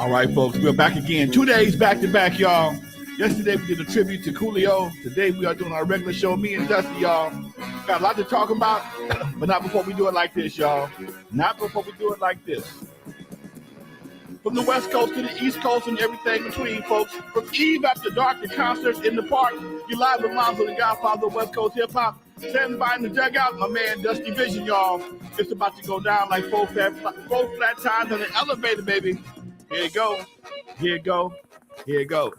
All right, folks, we're back again. 2 days back to back, y'all. Yesterday we did a tribute to Coolio. Today we are doing our regular show, me and Dusty, y'all. Got a lot to talk about, but not before we do it like this, y'all. Not before we do it like this. From the West Coast to the East Coast and everything between, folks. From Eve after dark to concerts in the park. You're live with Lonzo, the Godfather of West Coast hip hop. Standing by in the dugout, my man Dusty Vision, y'all. It's about to go down like four flat tires on an elevator, baby. Here you go. Here you go. Here you go.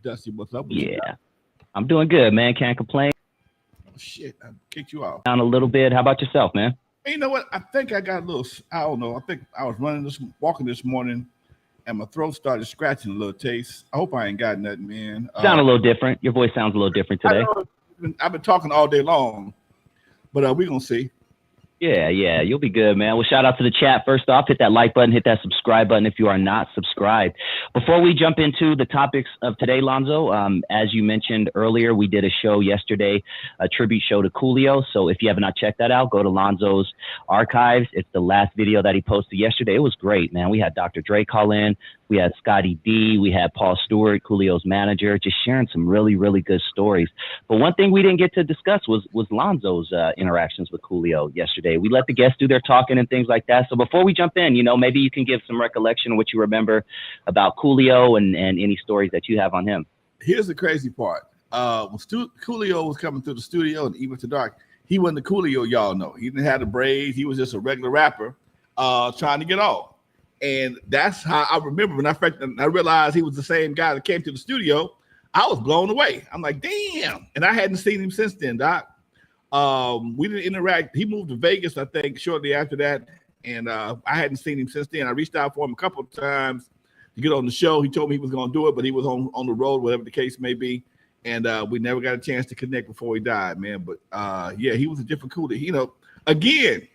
Dusty, what's up with you? Yeah, I'm doing good, man. Can't complain. Oh, shit, I kicked you off. Down a little bit. How about yourself, man? Hey, you know what? I think I got a little, I don't know. I think I was walking this morning, and my throat started scratching a little taste. I hope I ain't got nothing, man. Sound a little different. Your voice sounds a little different today. I've been talking all day long, but we're going to see. Yeah, you'll be good, man. Well, shout out to the chat. First off, hit that like button, hit that subscribe button if you are not subscribed. Before we jump into the topics of today, Lonzo, as you mentioned earlier, we did a show yesterday, a tribute show to Coolio. So if you have not checked that out, go to Lonzo's archives. It's the last video that he posted yesterday. It was great, man. We had Dr. Dre call in. We had Scotty D. We had Paul Stewart, Coolio's manager, just sharing some really, really good stories. But one thing we didn't get to discuss was Lonzo's interactions with Coolio yesterday. We let the guests do their talking and things like that. So before we jump in, maybe you can give some recollection of what you remember about Coolio and any stories that you have on him. Here's the crazy part. When Coolio was coming through the studio and Even to Dark, he wasn't the Coolio y'all know. He didn't have the braids. He was just a regular rapper trying to get on. And that's how I remember when I realized he was the same guy that came to the studio. I was blown away. I'm like, damn. And I hadn't seen him since then, Doc. We didn't interact. He moved to Vegas, I think, shortly after that. And I hadn't seen him since then. I reached out for him a couple of times to get on the show. He told me he was going to do it, but he was on the road, whatever the case may be. And we never got a chance to connect before he died, man. But yeah, he was a different Coolio. Again,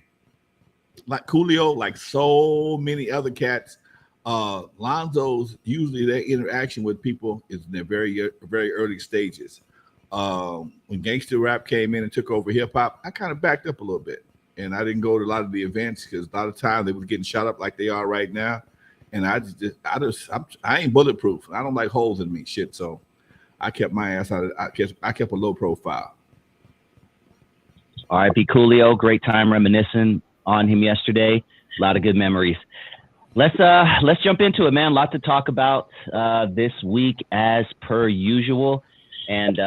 like Coolio, like so many other cats, Lonzo's usually their interaction with people is in their very, very early stages. When gangster rap came in and took over hip hop, I kind of backed up a little bit, and I didn't go to a lot of the events because a lot of times they were getting shot up like they are right now. And I ain't bulletproof. I don't like holes in me, shit. So I kept my ass out. I kept a low profile. R.I.P. Coolio, great time reminiscing on him yesterday. A lot of good memories. Let's jump into it, man. A lot to talk about this week as per usual. And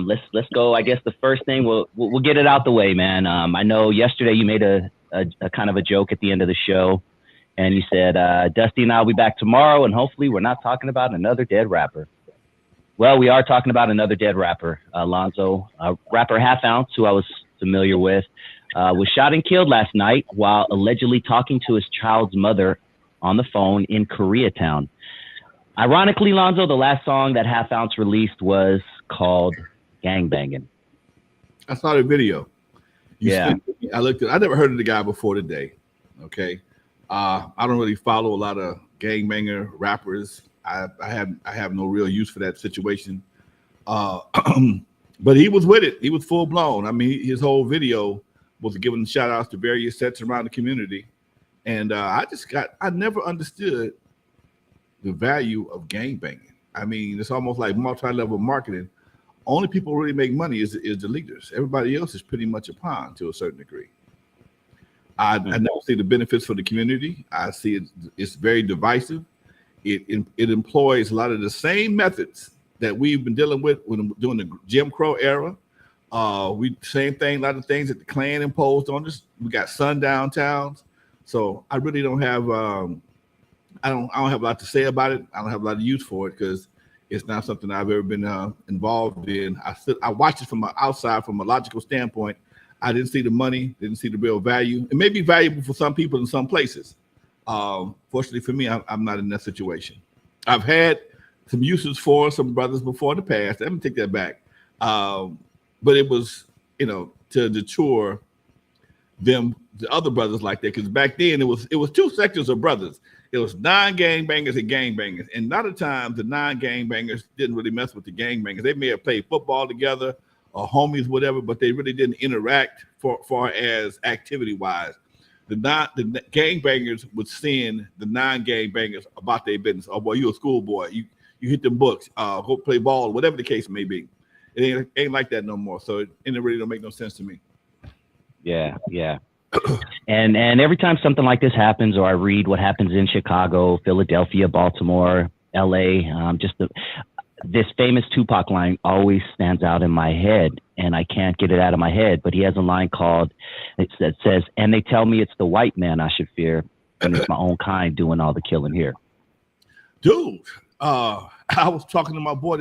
let's go. I guess the first thing we'll get it out the way, man. I know yesterday you made a kind of a joke at the end of the show, and you said Dusty and I'll be back tomorrow, and hopefully we're not talking about another dead rapper. Well, we are talking about another dead rapper, Lonzo, rapper Half Ounce, who I was familiar with, was shot and killed last night while allegedly talking to his child's mother on the phone in Koreatown. Ironically, Lonzo, the last song that Half Ounce released was called Gangbangin'. I saw the video. Yeah. I never heard of the guy before today. Okay. I don't really follow a lot of gangbanger rappers. I have no real use for that situation. But he was with it. He was full blown. I mean, his whole video was giving shout outs to various sets around the community. And I never understood the value of gangbanging. I mean, it's almost like multi-level marketing. Only people who really make money is the leaders. Everybody else is pretty much a pawn to a certain degree. I never see the benefits for the community. I see it's very divisive. It employs a lot of the same methods that we've been dealing with when doing the Jim Crow era. Same thing, a lot of things that the Klan imposed on us. We got sundown towns. So I really don't have I don't have a lot to say about it. I don't have a lot of use for it because it's not something I've ever been involved in. I watched it from outside from a logical standpoint. I didn't see the money, didn't see the real value. It may be valuable for some people in some places. Fortunately for me, I'm not in that situation. I've had some uses for some brothers before in the past. Let me take that back. But it was, to deter them, the other brothers like that. Because back then it was two sectors of brothers. It was non-gangbangers and gangbangers. And a lot of times the non-gangbangers didn't really mess with the gangbangers. They may have played football together homies, whatever, but they really didn't interact for far as activity wise. The gangbangers would send the non-gangbangers about their business. Oh boy, you a schoolboy. You hit them books. Go play ball, whatever the case may be. It ain't like that no more. So it really don't make no sense to me. Yeah. And every time something like this happens, or I read what happens in Chicago, Philadelphia, Baltimore, LA, this famous Tupac line always stands out in my head, and I can't get it out of my head. But he has a line that says, "And they tell me it's the white man I should fear, and it's my own kind doing all the killing here." Dude, I was talking to my boy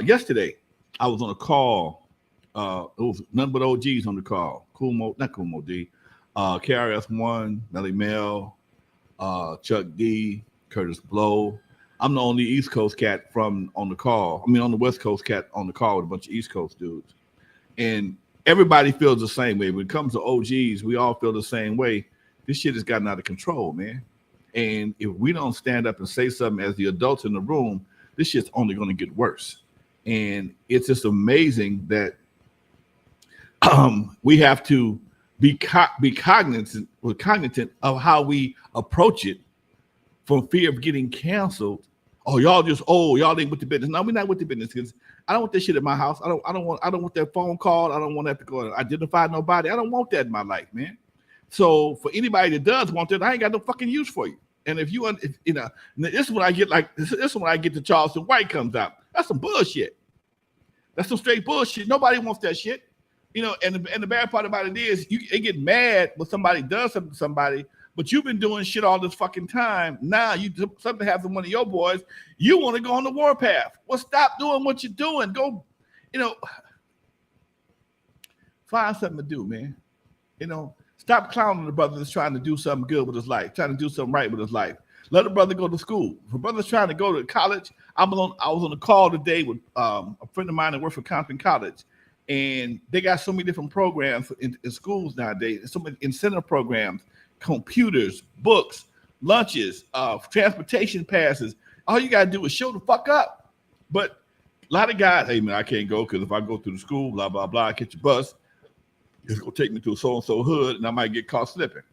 yesterday. I was on a call. It was none but OGs on the call. Not Cool Mo D. KRS-One, Melly Mel, Chuck D, Curtis Blow. I'm the only East Coast cat on the West Coast cat on the call with a bunch of East Coast dudes. And everybody feels the same way. When it comes to OGs, we all feel the same way. This shit has gotten out of control, man. And if we don't stand up and say something as the adults in the room, this shit's only going to get worse. And it's just amazing that we have to be cognizant of how we approach it, from fear of getting canceled. Oh, y'all ain't with the business. No, we're not with the business, because I don't want that shit at my house. I don't want that phone call. I don't want that to go and identify nobody. I don't want that in my life, man. So for anybody that does want that, I ain't got no fucking use for you. And if this is when I get the Charleston White comes out. That's some bullshit. That's some straight bullshit. Nobody wants that shit. And the bad part about it is they get mad when somebody does something to somebody, but you've been doing shit all this fucking time. Now something happens to one of your boys, you want to go on the warpath. Well, stop doing what you're doing. Go, find something to do, man. Stop clowning the brother that's trying to do something good with his life, trying to do something right with his life. Let a brother go to school. If a brother's trying to go to college, I was on a call today with a friend of mine that works for Compton College. And they got so many different programs in schools nowadays, so many incentive programs, computers, books, lunches, transportation passes. All you got to do is show the fuck up. But a lot of guys, hey, man, I can't go because if I go to the school, blah, blah, blah, I catch a bus, it's going to take me to a so-and-so hood, and I might get caught slipping.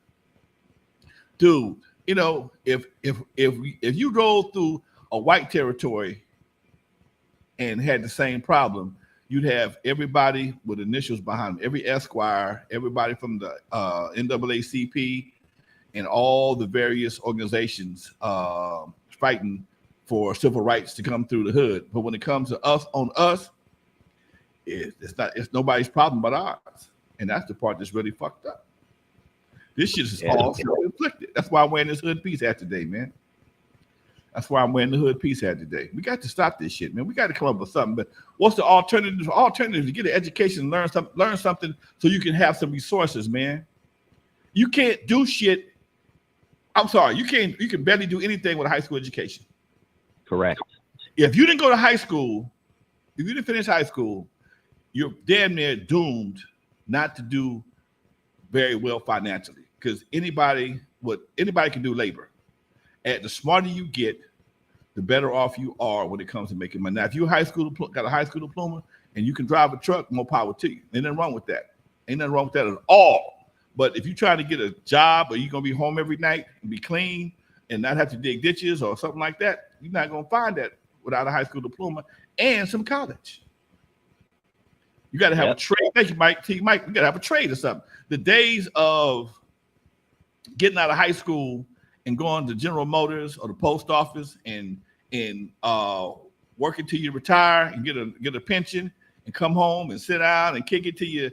Dude, if you rolled through a white territory and had the same problem, you'd have everybody with initials behind them, every Esquire, everybody from the NAACP, and all the various organizations fighting for civil rights to come through the hood. But when it comes to us, it's nobody's problem but ours. And that's the part that's really fucked up. This shit is all self-inflicted. That's why I'm wearing this hood peace hat today, man. That's why I'm wearing the hood peace hat today. We got to stop this shit, man. We got to come up with something. But what's the alternative? Alternative to get an education, learn something so you can have some resources, man. You can't do shit. I'm sorry. You can barely do anything with a high school education. Correct. If you didn't go to high school, if you didn't finish high school, you're damn near doomed not to do very well financially, because anybody can do labor. And the smarter you get, the better off you are when it comes to making money. Now, if you got a high school diploma and you can drive a truck, more power to you. Ain't nothing wrong with that. Ain't nothing wrong with that at all. But if you're trying to get a job, or you're going to be home every night and be clean and not have to dig ditches or something like that, you're not going to find that without a high school diploma and some college. You got to have a trade. Thank you, Mike. Mike, you got to have a trade or something. The days of getting out of high school and going to General Motors or the post office and working till you retire and get a pension and come home and sit down and kick it to you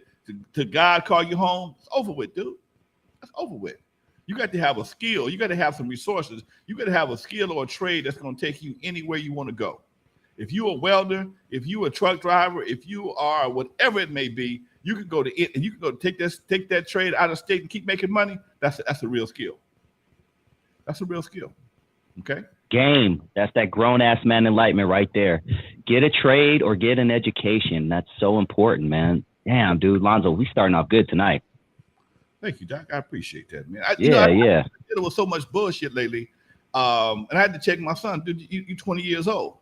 to God call you home, it's over with, dude. That's over with. You got to have a skill. You got to have some resources. You got to have a skill or a trade that's going to take you anywhere you want to go. If you're a welder, if you're a truck driver, if you are whatever it may be, you can go to it and you can go take that trade out of state and keep making money. That's a real skill. That's a real skill. Okay. Game. That's that grown ass man enlightenment right there. Get a trade or get an education. That's so important, man. Damn, dude, Lonzo, we starting off good tonight. Thank you, Doc. I appreciate that, man. I've dealing with so much bullshit lately. And I had to check my son. Dude, you 20 years old.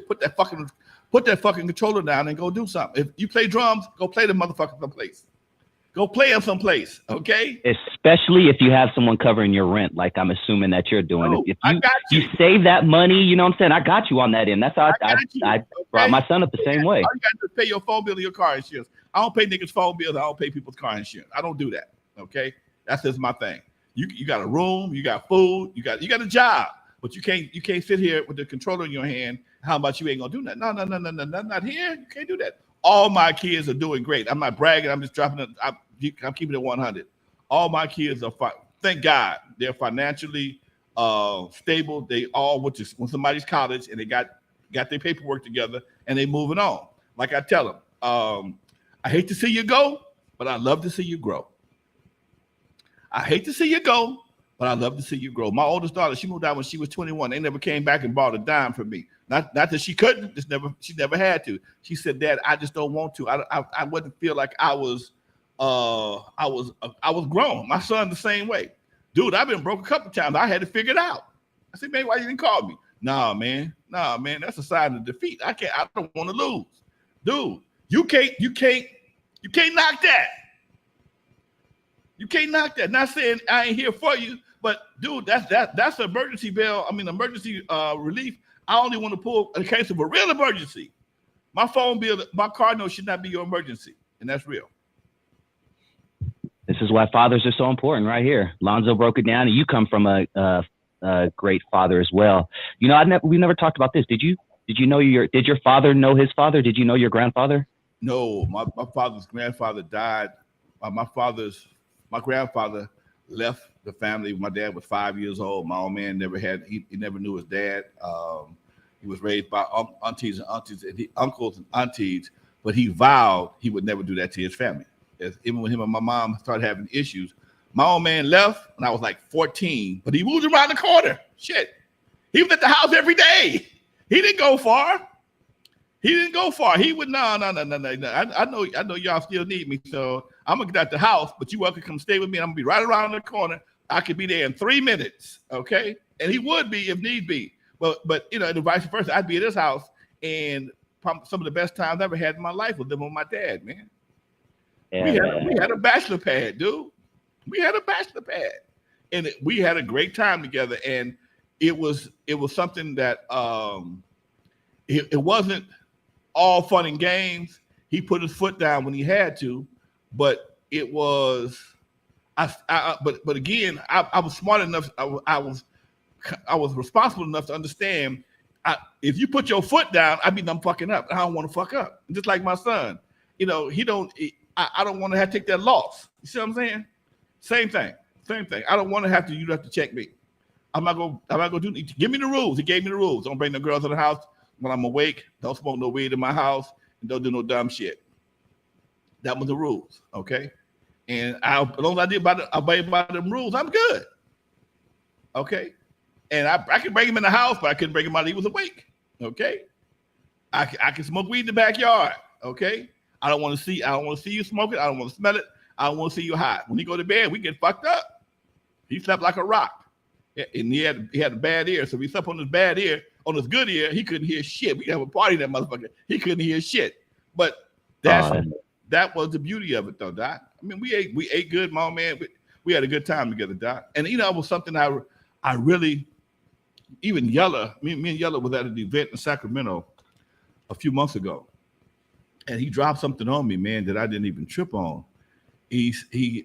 Put that fucking controller down and go do something. If you play drums, go play the motherfucker someplace. Go play them someplace, okay? Especially if you have someone covering your rent, like I'm assuming that you're doing. No, if I got you save that money, you know what I'm saying? I got you on that end. That's how I brought my son up the same way. All you got to do is pay your phone bill and your car insurance. I don't pay niggas' phone bills. I don't pay people's car insurance. I don't do that, okay? That's just my thing. You got a room, you got food, you got a job, but you can't sit here with the controller in your hand. How about you ain't gonna do that? No, not here. You can't do that. All my kids are doing great. I'm not bragging. I'm just dropping it. I'm keeping it 100. All my kids are fine. Thank God they're financially stable. They all went to somebody's college and they got their paperwork together and they moving on. Like I tell them, I hate to see you go, but I love to see you grow. I hate to see you go, but I love to see you grow. My oldest daughter, she moved out when she was 21. They never came back and bought a dime from me. Not that she couldn't, she never had to. She said, Dad, I just don't want to. I wouldn't feel like I was grown. My son the same way. Dude, I've been broke a couple times. I had to figure it out. I said, man, why you didn't call me? Nah, man, that's a sign of defeat. I don't want to lose. Dude, you can't knock that. You can't knock that. Not saying I ain't here for you, but dude, that's an emergency bill. I mean, emergency relief. I only want to pull in case of a real emergency. My phone bill, my car note should not be your emergency, and that's real. This is why fathers are so important, right here. Lonzo broke it down, and you come from a great father as well. You know, we never talked about this. Did you know did your father know his father? Did you know your grandfather? No, my father's grandfather died. My grandfather left the family. My dad was 5 years old. My old man he never knew his dad. He was raised by uncles and aunties, but he vowed he would never do that to his family. Even when him and my mom started having issues, my old man left when I was like 14, but he moved around the corner. Shit. He was at the house every day. He didn't go far. He would no. I know y'all still need me, so I'm gonna get out the house, but you welcome to come stay with me. And I'm gonna be right around the corner. I could be there in 3 minutes, okay? And he would be if need be. But you know, and vice versa. I'd be at his house, and some of the best times I ever had in my life was living with my dad, man. Yeah. We had a bachelor pad, dude. We had a bachelor pad, and we had a great time together. And it was something that it wasn't all fun and games. He put his foot down when he had to, but it was. But again, I was smart enough. I was responsible enough to understand. If you put your foot down, I mean, I'm fucking up. I don't want to fuck up. Just like my son, you know, I don't want to have to take that loss. You see what I'm saying? Same thing. I don't want to have to. You have to check me. I'm not gonna do. Give me the rules. He gave me the rules. Don't bring no girls in the house when I'm awake. Don't smoke no weed in my house, and don't do no dumb shit. That was the rules, okay? And as long as I obey by them rules, I'm good. Okay? And I could bring him in the house, but I couldn't bring him out. He was awake. Okay? I can smoke weed in the backyard. Okay? I don't want to see you smoke it. I don't want to smell it. I don't want to see you hot. When he go to bed, we get fucked up. He slept like a rock. And he had a bad ear. So if he slept on his bad ear, on his good ear, he couldn't hear shit. We have a party, that motherfucker. He couldn't hear shit. But that was the beauty of it, though, Doc. I mean, we ate good, my man. We had a good time together, Doc. And you know, it was something I really, even Yella, me and Yella was at an event in Sacramento a few months ago, and he dropped something on me, man, that I didn't even trip on. He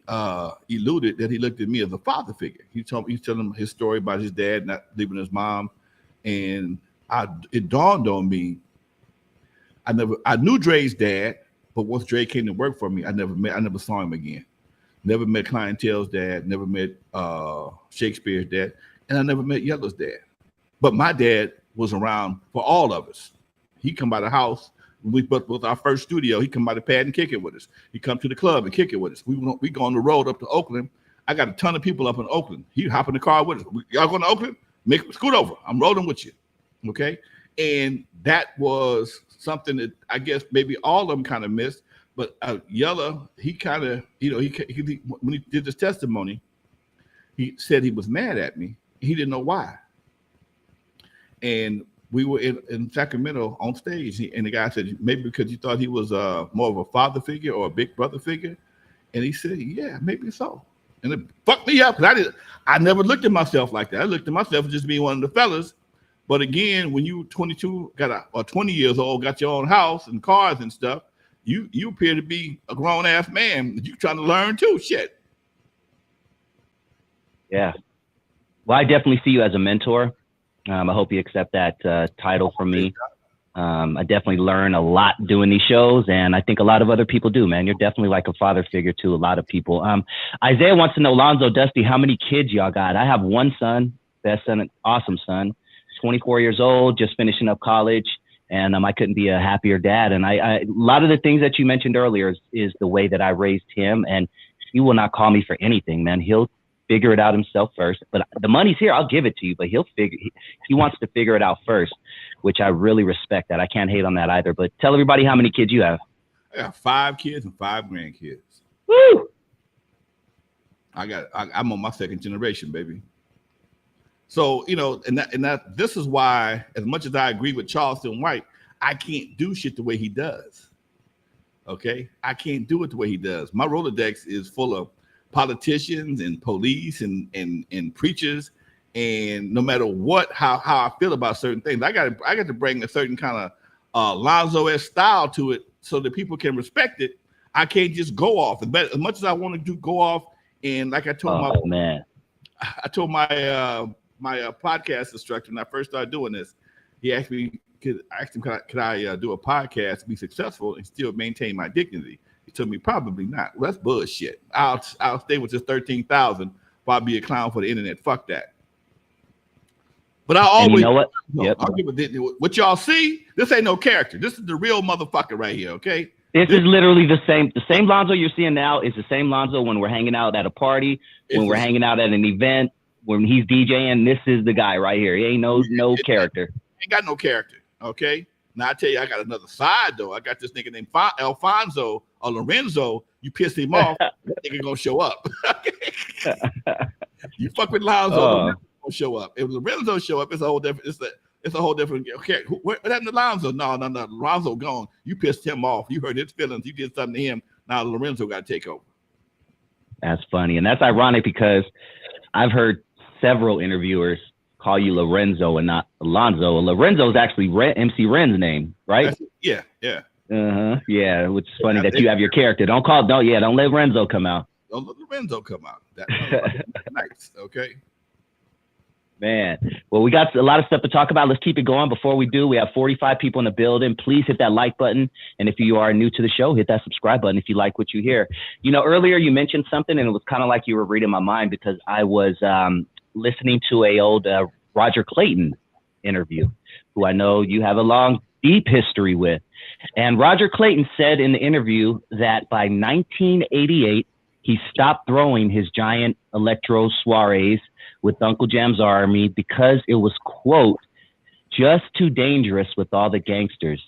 alluded that he looked at me as a father figure. He's telling his story about his dad not leaving his mom, and it dawned on me. I knew Dre's dad, but once Dre came to work for me, I never saw him again. Never met Clientele's dad, never met Shakespeare's dad, and I never met Yella's dad. But my dad was around for all of us. He come by the house. We put with our first studio. He come by the pad and kick it with us. He come to the club and kick it with us. We go on the road up to Oakland. I got a ton of people up in Oakland. He hop in the car with us. Y'all going to Oakland? Scoot over. I'm rolling with you. Okay. And that was something that I guess maybe all of them kind of missed. But Yella, he kind of, you know, he when he did his testimony, he said he was mad at me. He didn't know why. And we were in Sacramento on stage, and the guy said, maybe because you thought he was more of a father figure or a big brother figure. And he said, yeah, maybe so. And it fucked me up because I never looked at myself like that. I looked at myself as just being one of the fellas. But again, when you 22, or 20 years old, got your own house and cars and stuff, you appear to be a grown ass man. You trying to learn too, shit. Yeah. Well, I definitely see you as a mentor. I hope you accept that title from me. I definitely learn a lot doing these shows, and I think a lot of other people do, man. You're definitely like a father figure to a lot of people. Isaiah wants to know, Lonzo, Dusty, how many kids y'all got? I have one son, best son, an awesome son, 24 years old, just finishing up college, and I couldn't be a happier dad. And a lot of the things that you mentioned earlier is the way that I raised him, and he will not call me for anything, man. He'll figure it out himself first, but the money's here. I'll give it to you, but he wants to figure it out first, which I really respect that. I can't hate on that either, but tell everybody how many kids you have. I got 5 kids and 5 grandkids. Woo! I'm on my second generation, baby. So, and that this is why, as much as I agree with Charleston White, I can't do shit the way he does. Okay. I can't do it the way he does. My Rolodex is full of politicians and police and preachers, and no matter how I feel about certain things, I got to bring a certain kind of Lonzo-esque style to it so that people can respect it. I can't just go off. As much as I want to go off, and like I told I told my podcast instructor when I first started doing this, he asked me, could I do a podcast to be successful and still maintain my dignity? He told me probably not. Well, that's bullshit. I'll stay with just 13,000 while I'll be a clown for the internet. Fuck that. But I always, and you know what? Yep. I'll give it what y'all see. This ain't no character. This is the real motherfucker right here. Okay. This is literally the same Lonzo you're seeing now is the same Lonzo when we're hanging out at a party, when we're hanging out at an event, when he's DJing. This is the guy right here. He ain't no character. Ain't got no character. Okay. Now I tell you, I got another side though. I got this nigga named Alfonso or Lorenzo. You piss him off, that nigga gonna show up. You fuck with Lonzo, Lorenzo gonna show up. If Lorenzo show up, it's a whole different. It's a whole different. Okay, what happened to Lonzo? No. Lonzo gone. You pissed him off. You hurt his feelings. You did something to him. Now Lorenzo got to take over. That's funny, and that's ironic because I've heard several interviewers call you Lorenzo and not Alonzo. Lorenzo is actually MC Ren's name, right? Yeah. Yeah, which is funny that you have your character. Don't let Lorenzo come out. Don't let Lorenzo come out. That's nice. Okay. Man, well, we got a lot of stuff to talk about. Let's keep it going. Before we do, we have 45 people in the building. Please hit that like button. And if you are new to the show, hit that subscribe button if you like what you hear. Earlier you mentioned something, and it was kind of like you were reading my mind because I was listening to a old Roger Clayton interview, who I know you have a long, deep history with. And Roger Clayton said in the interview that by 1988, he stopped throwing his giant electro soirees with Uncle Jam's Army because it was, quote, just too dangerous with all the gangsters.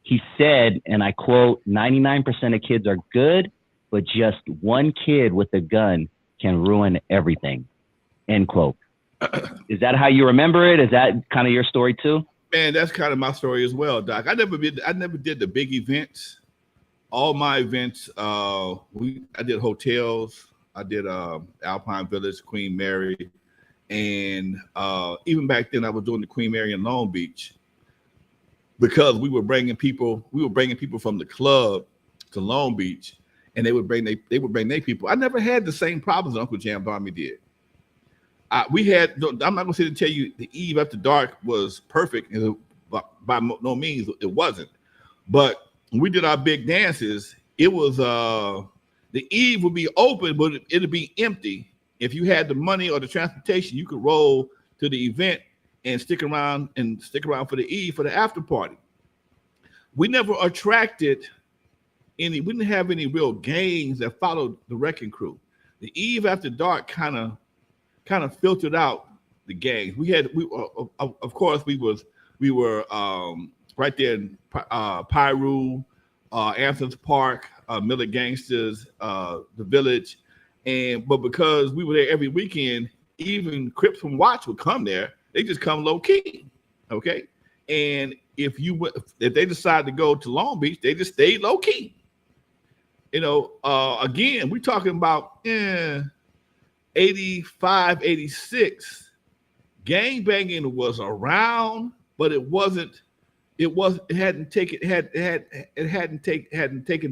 He said, and I quote, 99% of kids are good, but just one kid with a gun can ruin everything, end quote. Is that how you remember it? Is that kind of your story too? Man, that's kind of my story as well, Doc. I never did the big events. All my events, I did hotels. I did Alpine Village, Queen Mary, and even back then I was doing the Queen Mary in Long Beach because we were bringing people from the club to Long Beach, and they would bring their people. I never had the same problems that Uncle Jam's Army did. I'm not going to sit and tell you the Eve After Dark was perfect, and by no means it wasn't. But when we did our big dances, it was the Eve would be open, but it'd be empty. If you had the money or the transportation, you could roll to the event and stick around for the Eve for the after party. We never attracted we didn't have any real gangs that followed the Wrecking Crew. The Eve After Dark kind of filtered out the gangs. Of course we were right there in Piru, Anthony's Park, Miller Gangsters, the Village, but because we were there every weekend, even Crips from Watts would come there. They just come low key, okay. And if they decide to go to Long Beach, they just stayed low key. Again, we're talking about 85, 86. Gang banging was around, but it wasn't. It hadn't taken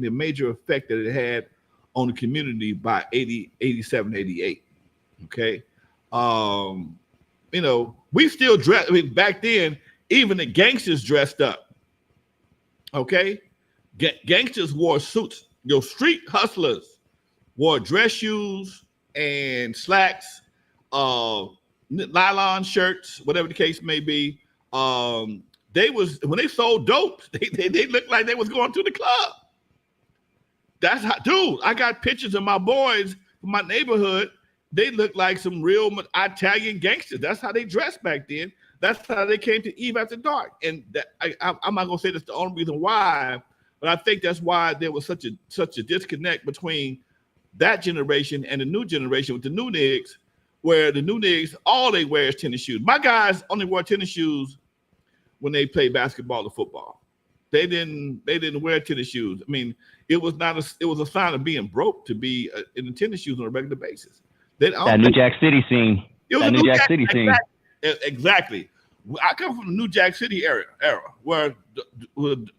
the major effect that it had on the community by 80, 87, 88. Okay. We still dress. I mean, back then, even the gangsters dressed up. Okay. Gangsters wore suits. Street hustlers wore dress shoes and slacks, nylon shirts, whatever the case may be. When they sold dope, they looked like they was going to the club. That's how, dude. I got pictures of my boys from my neighborhood. They looked like some real Italian gangsters. That's how they dressed back then. That's how they came to Eve After Dark. And I'm not gonna say that's the only reason why, but I think that's why there was such a disconnect between that generation and the new generation with the new niggas, where the new niggas all they wear is tennis shoes. My guys only wore tennis shoes when they played basketball or football. They didn't wear tennis shoes. I mean, it was a sign of being broke to be in the tennis shoes on a regular basis. That New Jack City scene. It was that New Jack City scene. Exactly. I come from the New Jack City era where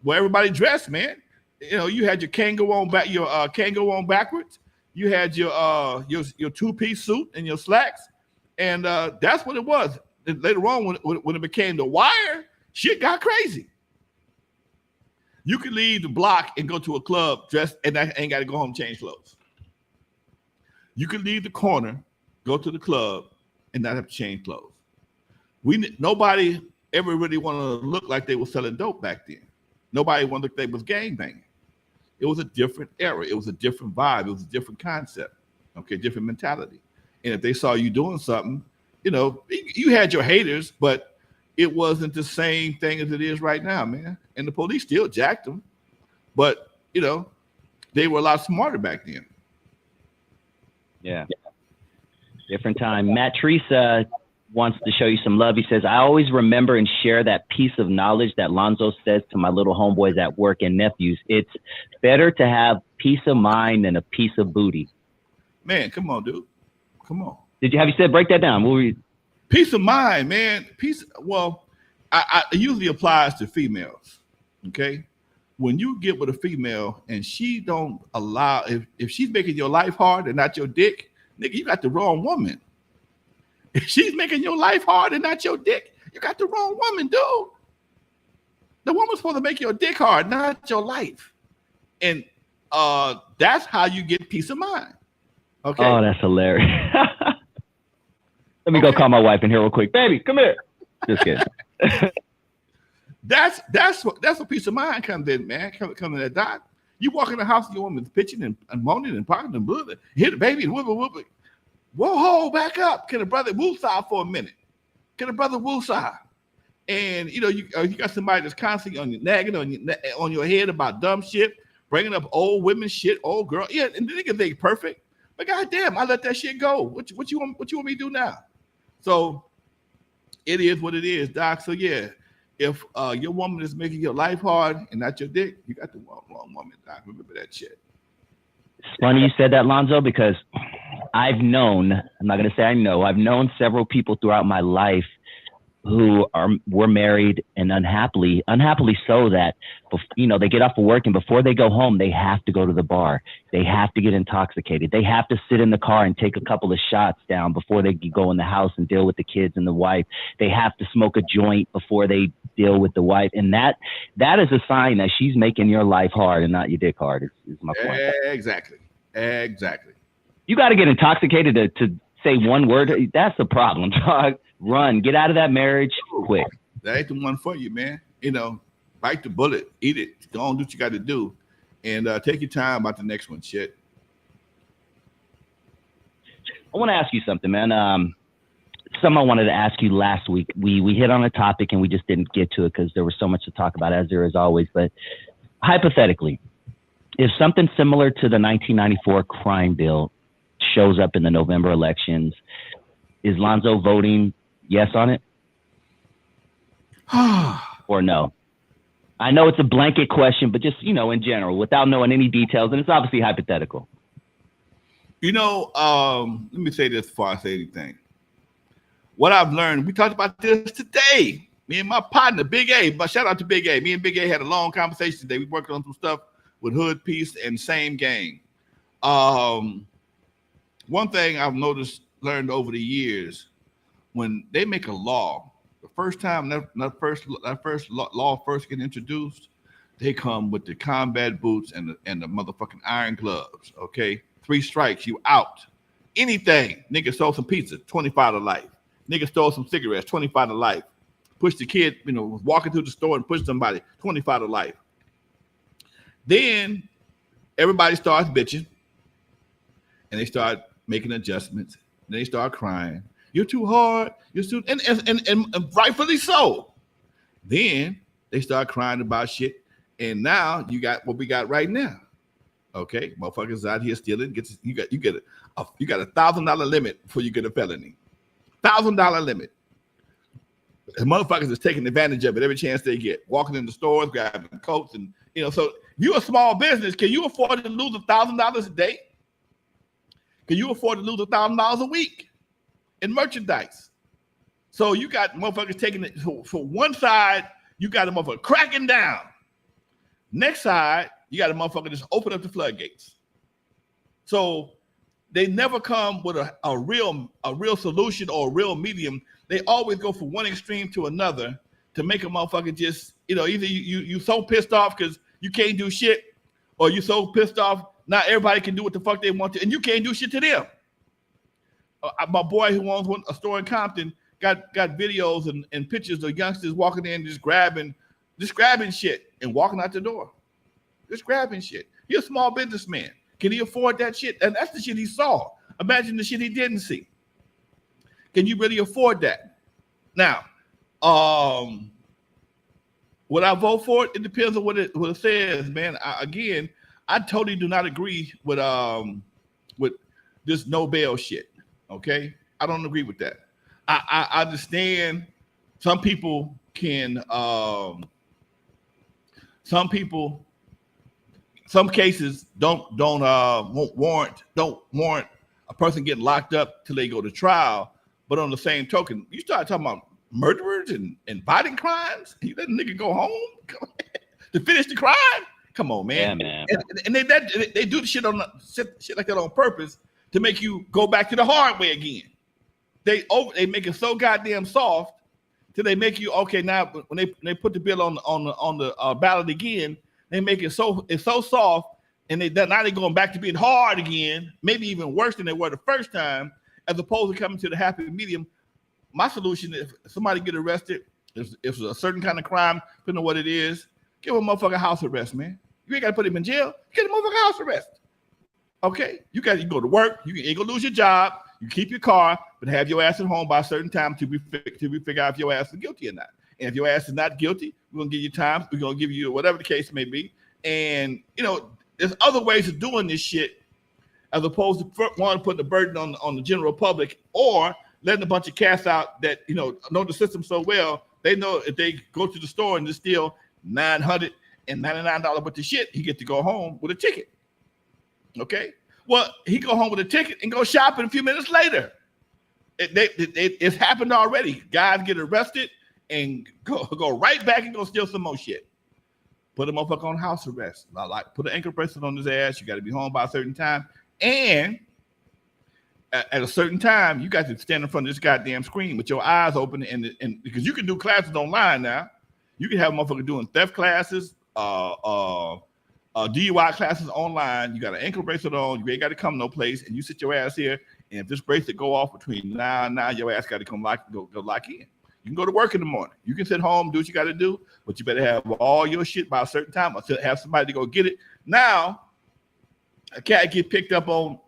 everybody dressed, man. You had your Kango on backwards. You had your two-piece suit and your slacks, and that's what it was. And later on, when it became The Wire, shit got crazy. You could leave the block and go to a club dressed, and I ain't got to go home and change clothes. You could leave the corner, go to the club, and not have to change clothes. Nobody ever really wanted to look like they were selling dope back then. Nobody wanted to look like they was gangbanging. It was a different era. It was a different vibe. It was a different concept. Okay, different mentality. And if they saw you doing something, you had your haters, but it wasn't the same thing as it is right now, man. And the police still jacked them, but they were a lot smarter back then. Yeah. Different time. Matt Teresa wants to show you some love. He says, I always remember and share that piece of knowledge that Lonzo says to my little homeboys at work and nephews. It's better to have peace of mind than a piece of booty. Man, come on, dude. Come on. Have you said break that down? What were you? Peace of mind, man. It usually applies to females. Okay. When you get with a female and she don't allow, if she's making your life hard and not your dick, nigga, you got the wrong woman. If she's making your life hard and not your dick, you got the wrong woman, dude. The woman's supposed to make your dick hard, not your life. And that's how you get peace of mind. Okay. Oh, that's hilarious. Let me go call my wife in here real quick. Baby, come here. Just kidding. That's what peace of mind comes in, man. Comes in that dot. You walk in the house, your woman's pitching and moaning and popping and blah, hit the baby and whoop. Whoa, back up. Can a brother woosah for a minute? Can a brother woosah? And you got somebody that's constantly on your nagging on your head about dumb shit, bringing up old women shit, old girl. Yeah, and the nigga think perfect, but goddamn, I let that shit go. What you want me to do now? So it is what it is, Doc. So yeah, if your woman is making your life hard and not your dick, you got the wrong woman, Doc. Remember that shit. It's funny you said that, Lonzo, because I've known, I'm not going to say I know, I've known several people throughout my life who were married and unhappily so that, they get off of work and before they go home, they have to go to the bar. They have to get intoxicated. They have to sit in the car and take a couple of shots down before they go in the house and deal with the kids and the wife. They have to smoke a joint before they deal with the wife. And that is a sign that she's making your life hard and not your dick hard is my point. Exactly. You got to get intoxicated to say one word. That's the problem, dog. Run, get out of that marriage quick. That ain't the one for you, man. Bite the bullet, eat it. Go on, do what you got to do, and take your time about the next one. Shit. I want to ask you something, man. Something I wanted to ask you last week. We hit on a topic and we just didn't get to it because there was so much to talk about, as there is always. But hypothetically, if something similar to the 1994 crime bill shows up in the November elections, is Lonzo voting yes on it? or no? I know it's a blanket question, but just, in general, without knowing any details, and it's obviously hypothetical. Let me say this before I say anything. What I've learned, we talked about this today. Me and my partner, Big A, but shout out to Big A. Me and Big A had a long conversation today. We worked on some stuff with Hood Peace and Same Gang. One thing I've learned over the years, when they make a law, the first time that first law first get introduced, they come with the combat boots and the motherfucking iron gloves. Okay, 3 strikes, you out. Anything, nigga stole some pizza, 25 to life. Nigga stole some cigarettes, 25 to life. Push the kid, walking through the store and push somebody, 25 to life. Then everybody starts bitching, and they start making adjustments. Then they start crying. You're too hard. You're too, and rightfully so. Then they start crying about shit, and now you got what we got right now. Okay, motherfuckers out here stealing. You got a $1,000 limit before you get a felony. $1,000 limit. The motherfuckers is taking advantage of it every chance they get. Walking in the stores, grabbing coats, and So if you're a small business, can you afford to lose $1,000 a day? Can you afford to lose $1,000 a week in merchandise? So you got motherfuckers taking it. So for one side, you got a motherfucker cracking down. Next side, you got a motherfucker just open up the floodgates. So they never come with a real solution or a real medium. They always go from one extreme to another to make a motherfucker just, either you so pissed off because you can't do shit, or you so pissed off now everybody can do what the fuck they want to, and you can't do shit to them. My boy who owns a store in Compton got videos and pictures of youngsters walking in just grabbing shit and walking out the door. Just grabbing shit. He's a small businessman. Can he afford that shit? And that's the shit he saw. Imagine the shit he didn't see. Can you really afford that? Now, would I vote for it? It depends on what it says, man. I totally do not agree with this no bail shit. Okay, I don't agree with that. I understand some people can. Some cases don't warrant a person getting locked up till they go to trial. But on the same token, you start talking about murderers and violent crimes, and you let a nigga go home to finish the crime. Come on, man. Yeah, man. And they do the shit like that on purpose to make you go back to the hard way again. They make it so goddamn soft till they make you okay. Now when they put the bill on the ballot again, they make it so soft, and now they're going back to being hard again, maybe even worse than they were the first time, as opposed to coming to the happy medium. My solution is if somebody get arrested, if it's a certain kind of crime, depending on what it is, give a motherfucker house arrest, man. You ain't got to put him in jail. Get a motherfucker house arrest. Okay? You go to work. You ain't going to lose your job. You keep your car, but have your ass at home by a certain time till we figure out if your ass is guilty or not. And if your ass is not guilty, we're going to give you time. We're going to give you whatever the case may be. And, there's other ways of doing this shit as opposed to putting the burden on the general public, or letting a bunch of cats out that, know the system so well, they know if they go to the store and just steal $999 worth of shit, he get to go home with a ticket. Okay? Well, he go home with a ticket and go shopping a few minutes later. It's happened already. Guys get arrested and go right back and go steal some more shit. Put a motherfucker on house arrest. Like put an ankle bracelet on his ass. You got to be home by a certain time. And at a certain time, you got to stand in front of this goddamn screen with your eyes open, and because you can do classes online now. You can have a motherfucker doing theft classes, DUI classes online. You got an ankle bracelet on. You ain't got to come no place, and you sit your ass here. And if this bracelet go off between now and now, your ass got to come go lock in. You can go to work in the morning. You can sit home, do what you got to do, but you better have all your shit by a certain time, or have somebody to go get it. Now, a cat get picked up on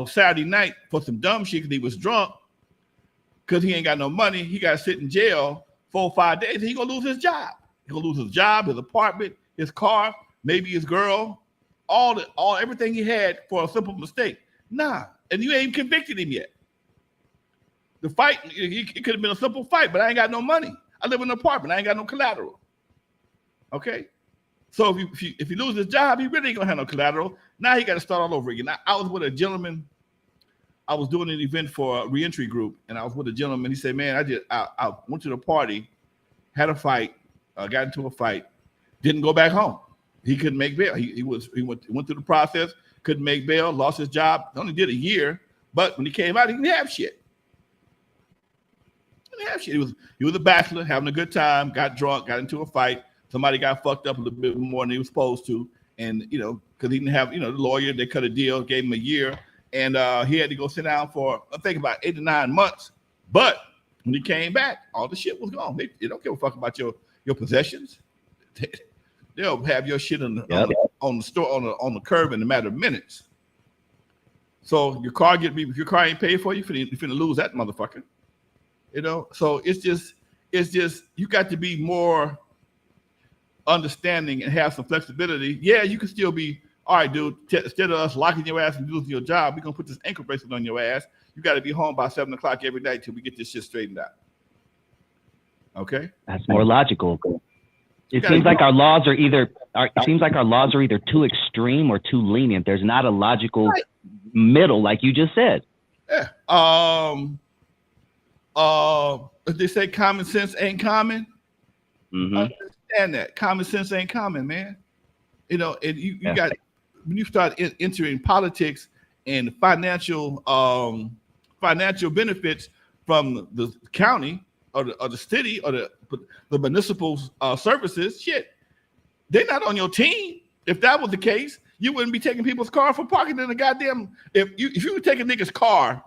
Saturday night for some dumb shit because he was drunk, because he ain't got no money. He got to sit in jail 4 or 5 days. And he gonna lose his job. He gonna lose his job, his apartment, his car, maybe his girl, everything he had for a simple mistake. Nah, and you ain't even convicted him yet. The fight, it could have been a simple fight, but I ain't got no money. I live in an apartment. I ain't got no collateral. Okay? So if you lose his job, he really ain't going to have no collateral. Now he got to start all over again. I was with a gentleman. I was doing an event for a reentry group, and I was with a gentleman. He said, man, I went to the party, had a fight, got into a fight, didn't go back home. He couldn't make bail. He went through the process, couldn't make bail, lost his job, only did a year, but when he came out, he didn't have shit. He was a bachelor, having a good time, got drunk, got into a fight. Somebody got fucked up a little bit more than he was supposed to. And, because he didn't have, the lawyer, they cut a deal, gave him a year. And he had to go sit down for, I think, about 8 to 9 months. But when he came back, all the shit was gone. They don't give a fuck about your possessions. They'll have your shit on the curb in a matter of minutes. So if your car ain't paid for, you're finna lose that motherfucker. So it's just you got to be more understanding and have some flexibility. Yeah, you can still be, all right, dude, instead of us locking your ass and losing your job, we're gonna put this ankle bracelet on your ass. You got to be home by 7 o'clock every night till we get this shit straightened out. Okay, that's more logical. It seems like our laws are either too extreme or too lenient. There's not a logical middle, like you just said. Yeah. They say common sense ain't common. Mm-hmm. I understand that common sense ain't common, man. And you got, when you start entering politics and financial benefits from the county or the city or the municipal services, shit, they're not on your team. If that was the case, you wouldn't be taking people's car for parking in the goddamn. If you would take a nigga's car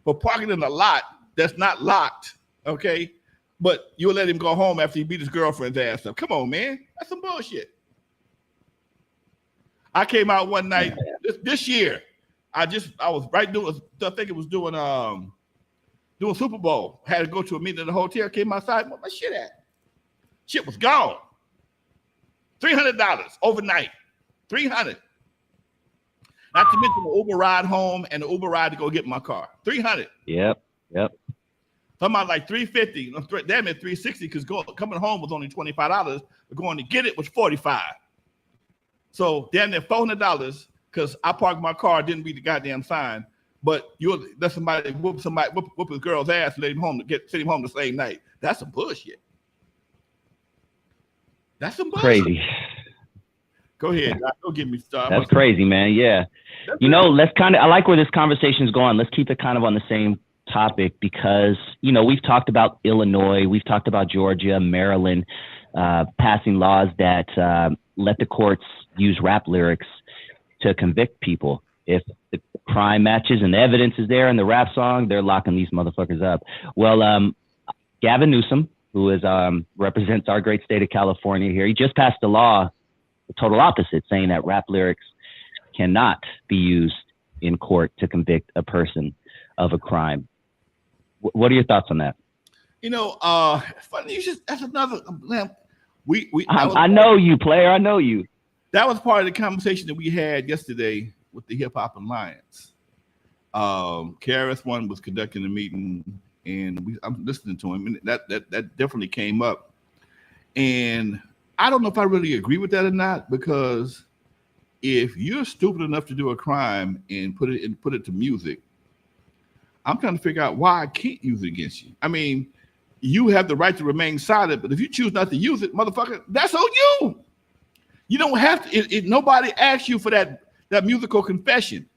for parking in a lot that's not locked, okay, but you'll let him go home after he beat his girlfriend's ass up. Come on, man, that's some bullshit. I came out one night this year. I was right doing, I think it was doing Super Bowl. Had to go to a meeting in the hotel. Came outside. What my shit at? Shit was gone. $300 overnight. $300. Not to mention the Uber ride home and the Uber ride to go get my car. $300. Yep. Talking about like $350. Damn it, $360 because coming home was only $25. But going to get it was $45. So damn near $400 because I parked my car, didn't read the goddamn sign. But you'll let somebody whoop his girl's ass and let him home send him home the same night. That's some bullshit. That's some bullshit. Crazy. Go ahead. Don't get me started. That's crazy, man. Yeah. I like where this conversation is going. Let's keep it kind of on the same topic because, we've talked about Illinois, we've talked about Georgia, Maryland, passing laws that let the courts use rap lyrics to convict people. If the crime matches and the evidence is there in the rap song, they're locking these motherfuckers up. Well, Gavin Newsom, who represents our great state of California here, he just passed a law, the total opposite, saying that rap lyrics cannot be used in court to convict a person of a crime. What are your thoughts on that? Funny, that's another. I know you, player. I know you. That was part of the conversation that we had yesterday with the Hip Hop Alliance. KRS-One was conducting a meeting, and I'm listening to him, and that definitely came up. And I don't know if I really agree with that or not, because if you're stupid enough to do a crime and put it to music, I'm trying to figure out why I can't use it against you. I mean, you have the right to remain silent, but if you choose not to use it, motherfucker, that's on you. You don't have to. Nobody asks you for that musical confession,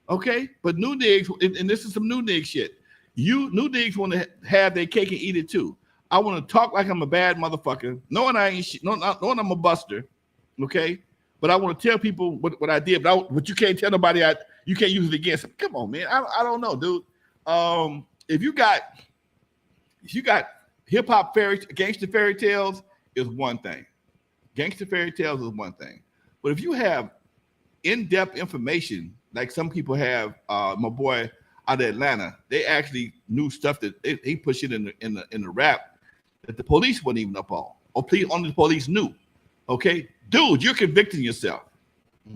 okay? But new niggas, and this is some new nigga shit. New niggas want to have their cake and eat it too. I want to talk like I'm a bad motherfucker, knowing I ain't shit, knowing I'm a buster, okay? But I want to tell people what I did, but you can't tell nobody. You can't use it against them. Come on, man. I don't know, dude. If you got hip hop gangster fairy tales is one thing. Gangster fairy tales is one thing. But if you have in-depth information, like some people have, my boy out of Atlanta, they actually knew stuff that he pushed it in the rap that the police wasn't even up on, or only the police knew. Okay, dude, you're convicting yourself.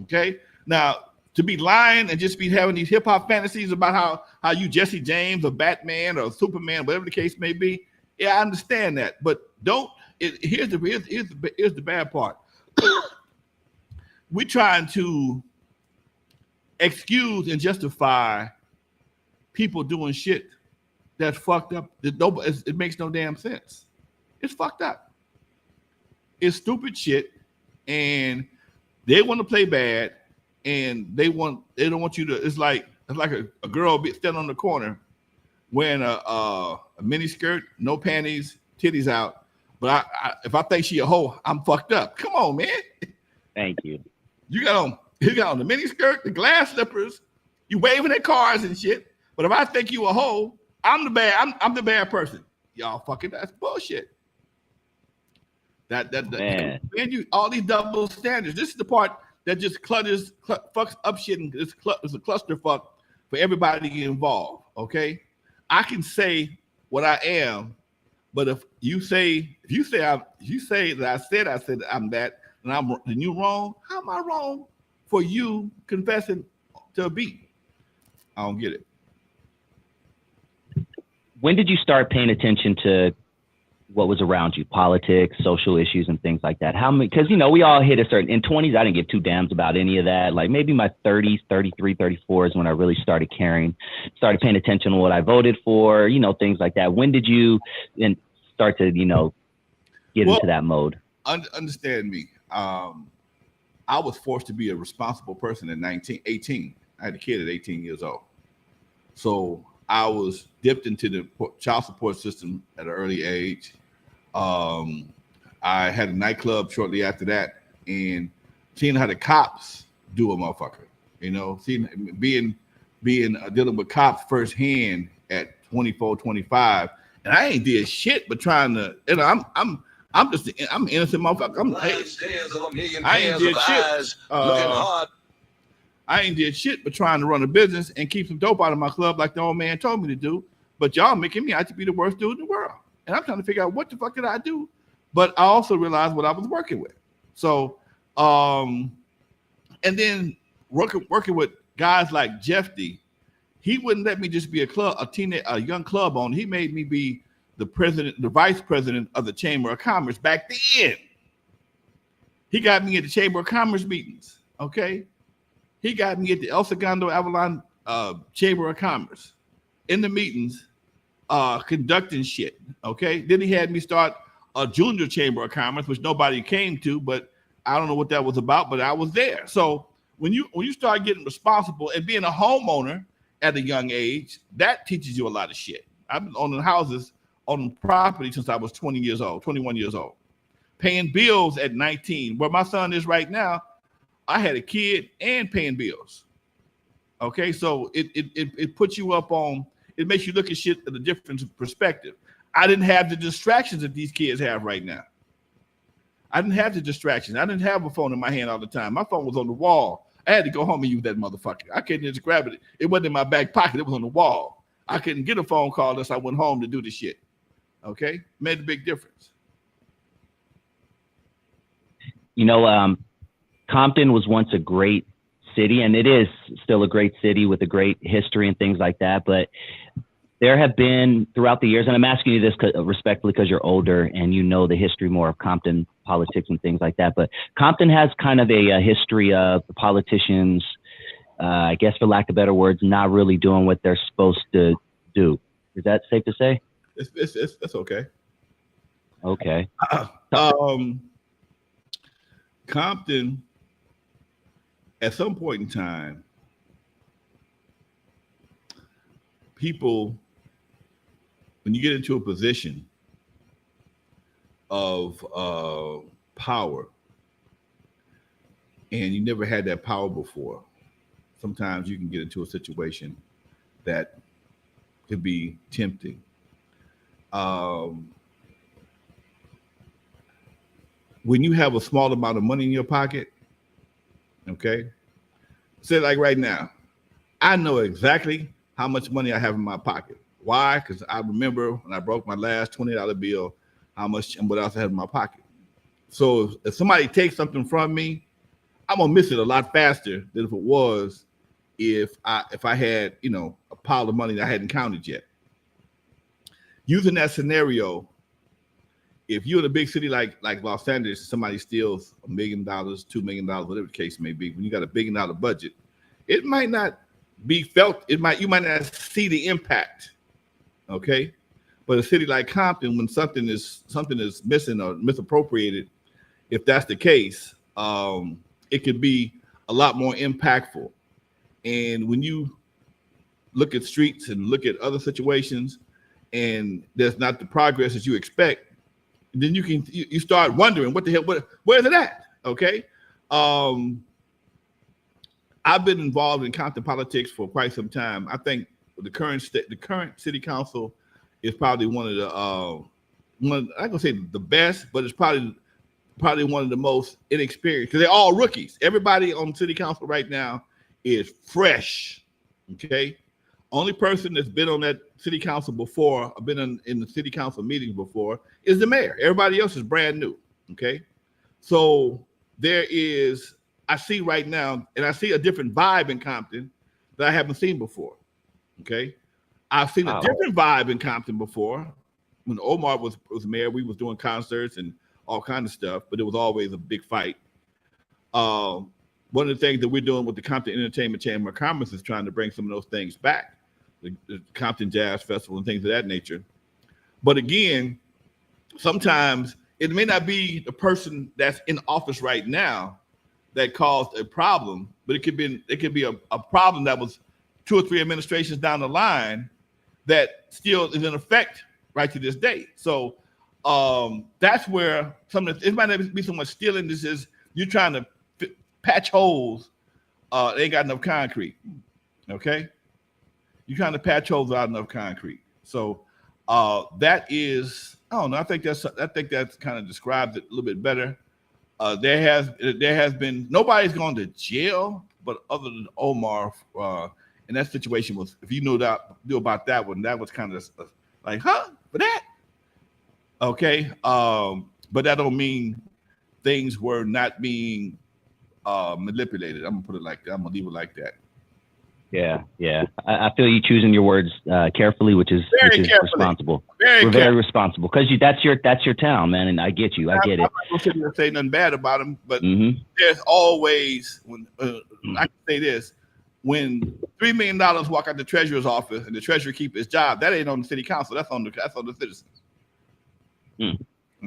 Okay, now to be lying and just be having these hip hop fantasies about how you Jesse James or Batman or Superman, whatever the case may be. Yeah, I understand that, but don't. Here's the bad part. We're trying to excuse and justify people doing shit that's fucked up. It makes no damn sense. It's fucked up. It's stupid shit, and they want to play bad, and they don't want you to. It's like a girl standing on the corner wearing a mini skirt, no panties, titties out. But if I think she a hoe, I'm fucked up. Come on, man. Thank you. You got on the mini skirt, the glass slippers, you waving at cars and shit. But if I think you a hoe, I'm the bad person. Y'all fucking, that's bullshit. Man, you all these double standards. This is the part that just fucks up shit, and it's a clusterfuck for everybody involved. Okay, I can say what I am, but if you say that I said I'm that, and you wrong. How am I wrong for you confessing to a beat? I don't get it. When did you start paying attention to what was around you, politics, social issues, and things like that? How many? Because, we all hit a certain, in 20s, I didn't give two damns about any of that. Like maybe my 30s, 33, 34 is when I really started paying attention to what I voted for, things like that. When did you start to, get into that mode? Understand me. I was forced to be a responsible person at 18. I had a kid at 18 years old. So I was dipped into the child support system at an early age. I had a nightclub shortly after that, and seeing how the cops do a motherfucker, seeing being dealing with cops firsthand at 24, 25, and I ain't did shit but trying to, I'm an innocent motherfucker. I ain't did shit. I ain't did shit but trying to run a business and keep some dope out of my club like the old man told me to do. But y'all making me out to be the worst dude in the world. And I'm trying to figure out what the fuck did I do? But I also realized what I was working with. So, and then working with guys like Jeff D, he wouldn't let me just be a young club owner. He made me be the vice president of the Chamber of Commerce back then. He got me at the Chamber of Commerce meetings. Okay. He got me at the El Segundo Avalon Chamber of Commerce in the meetings, conducting shit. Okay. Then he had me start a junior Chamber of Commerce, which nobody came to, but I don't know what that was about, but I was there. So when you start getting responsible and being a homeowner at a young age, that teaches you a lot of shit. I've been owning houses, on property since I was 21 years old, paying bills at 19. Where my son is right now, I had a kid and paying bills. Okay, so it puts you up on, it makes you look at shit at a different perspective. I didn't have the distractions that these kids have right now. I didn't have the distractions. I didn't have a phone in my hand all the time. My phone was on the wall. I had to go home and use that motherfucker. I couldn't just grab it. It wasn't in my back pocket. It was on the wall. I couldn't get a phone call unless I went home to do the shit. Okay, made a big difference. Compton was once a great city, and it is still a great city with a great history and things like that. But there have been throughout the years, and I'm asking you this respectfully because you're older and you know the history more of Compton politics and things like that. But Compton has kind of a history of the politicians, I guess for lack of better words, not really doing what they're supposed to do. Is that safe to say? That's okay. Okay. Compton, at some point in time, people, when you get into a position of power and you never had that power before, sometimes you can get into a situation that could be tempting. When you have a small amount of money in your pocket, okay, say like right now, I know exactly how much money I have in my pocket. Why? Because I remember when I broke my last $20 bill, how much and what else I had in my pocket. So if somebody takes something from me, I'm gonna miss it a lot faster than if it was if I had, you know, a pile of money that I hadn't counted yet. Using that scenario, if you're in a big city like Los Angeles, somebody steals $1 million, $2 million, whatever the case may be, when you got $1 billion budget, it might not be felt. You might not see the impact. Okay, but a city like Compton, when something is missing or misappropriated, if that's the case, it could be a lot more impactful. And when you look at streets and look at other situations, and there's not the progress that you expect, then you start wondering what the hell, where's it at? Okay. I've been involved in Compton politics for quite some time. I think the current city council is probably one of the I'm gonna say the best, but it's probably one of the most inexperienced because they're all rookies. Everybody on city council right now is fresh. Okay. Only person that's been on that city council before, or been in the city council meetings before, is the mayor. Everybody else is brand new. Okay. So I see right now, and I see a different vibe in Compton that I haven't seen before. Okay. I've seen a different vibe in Compton before. When Omar was mayor, we was doing concerts and all kinds of stuff, but it was always a big fight. One of the things that we're doing with the Compton Entertainment Chamber of Commerce is trying to bring some of those things back. The Compton Jazz Festival and things of that nature. But again, sometimes it may not be the person that's in office right now that caused a problem, but it could be a problem that was 2 or 3 administrations down the line that still is in effect right to this day. So that's where it might not be so much stealing. This is you're trying to patch holes. They ain't got enough concrete. Okay. You're trying to patch holes without enough concrete. So that is, I don't know. I think that's kind of describes it a little bit better. There has been nobody's gone to jail, but other than Omar, and that situation was, if you knew about that one, that was kind of like, huh, for that? Okay, but that don't mean things were not being manipulated. I'm gonna put it like that. I'm gonna leave it like that. Yeah. I feel you choosing your words carefully, which is responsible. Very responsible because that's your town, man, and I get you. I get it. I'm not going to say nothing bad about them, but there's always when I can say this: when $3 million walk out the treasurer's office and the treasurer keep his job, that ain't on the city council. That's on the citizens.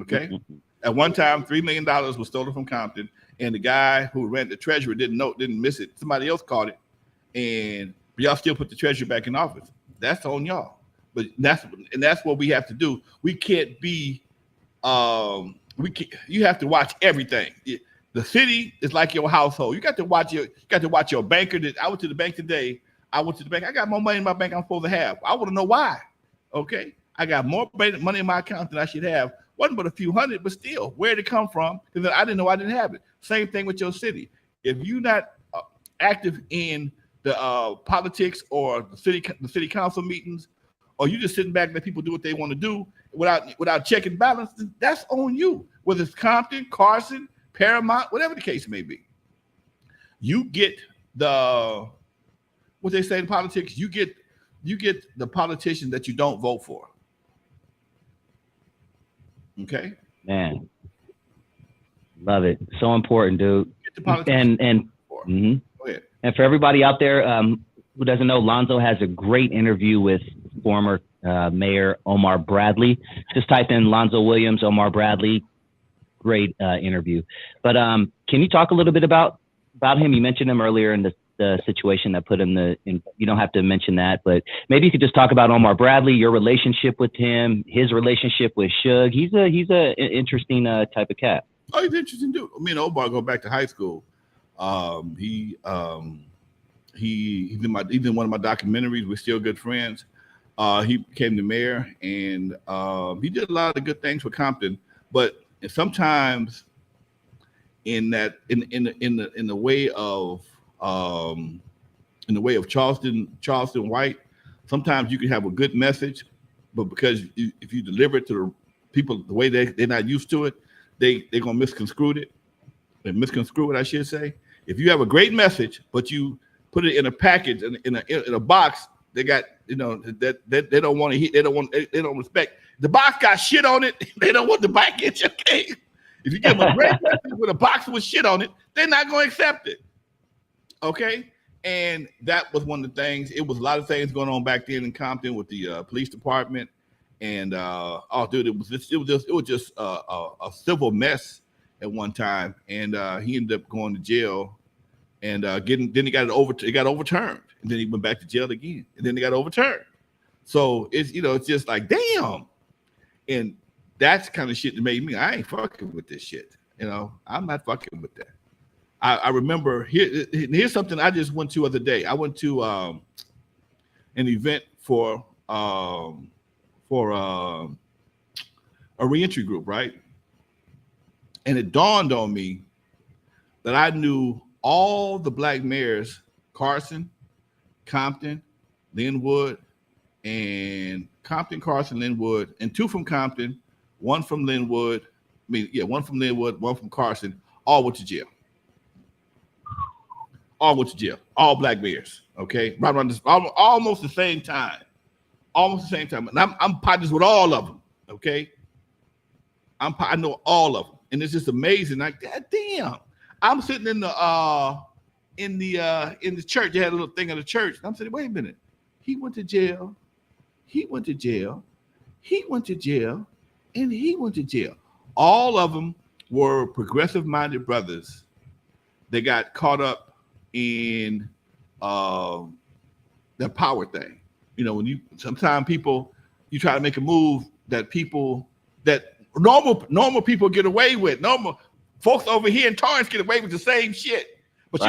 Okay. At one time, $3 million was stolen from Compton, and the guy who ran the treasurer didn't miss it. Somebody else caught it. And y'all still put the treasurer back in office. That's on y'all. But that's what we have to do. We can't be you have to watch everything. The city is like your household. You got to watch your banker. I went to the bank today. I got more money in my bank I'm supposed to have. I want to know why. Okay. I got more money in my account than I should have. Wasn't but a few hundred, but still, where'd it come from? Because I didn't know I didn't have it. Same thing with your city. If you're not active in the politics or the city council meetings, or you just sitting back and let people do what they want to do without check and balance, that's on you. Whether it's Compton, Carson, Paramount, whatever the case may be. You get what they say in politics, you get the politician that you don't vote for. Okay? Man. Love it. So important, dude. And Go ahead. And for everybody out there who doesn't know, Lonzo has a great interview with former Mayor Omar Bradley. Just type in Lonzo Williams, Omar Bradley. Great interview. But can you talk a little bit about him? You mentioned him earlier in the situation that put him in. You don't have to mention that, but maybe you could just talk about Omar Bradley, your relationship with him, his relationship with Suge. He's a interesting type of cat. Oh, he's an interesting dude. Me and Omar go back to high school. He's in one of my documentaries. We're still good friends. He became the mayor, and he did a lot of good things for Compton. But sometimes in the way of Charleston White, sometimes you can have a good message, but because if you deliver it to the people the way they're not used to it, they're gonna misconstrue it. They misconstrue it, I should say. If you have a great message, but you put it in a package in a box, they got that they don't want to hit. They don't respect. The box got shit on it. They don't want the package. Okay. If you give them a great message with a box with shit on it, they're not going to accept it. Okay. And that was one of the things. It was a lot of things going on back then in Compton with the police department. And dude, it was just a civil mess at one time. And he ended up going to jail and then he got it got overturned. And then he went back to jail again. And then he got overturned. So it's it's just like, damn. And that's kind of shit that made me, I ain't fucking with this shit. I'm not fucking with that. I remember here's something I just went to the other day. I went to an event for a reentry group, right? And it dawned on me that I knew all the black mayors, Carson, Compton, Linwood, and Compton, Carson, Linwood, and two from Compton, one from Linwood. One from Linwood, one from Carson, all went to jail. All went to jail. All black mayors. Okay, right around this, almost the same time. Almost the same time. And I'm partners with all of them. Okay, I know all of them, and it's just amazing. Like, God damn, I'm sitting in the church. They had a little thing in the church. And I'm saying, wait a minute. He went to jail. He went to jail. He went to jail, and he went to jail. All of them were progressive-minded brothers. They got caught up in the power thing. When sometimes people, you try to make a move that normal people get away with. Normal folks over here in Torrance get away with the same shit. But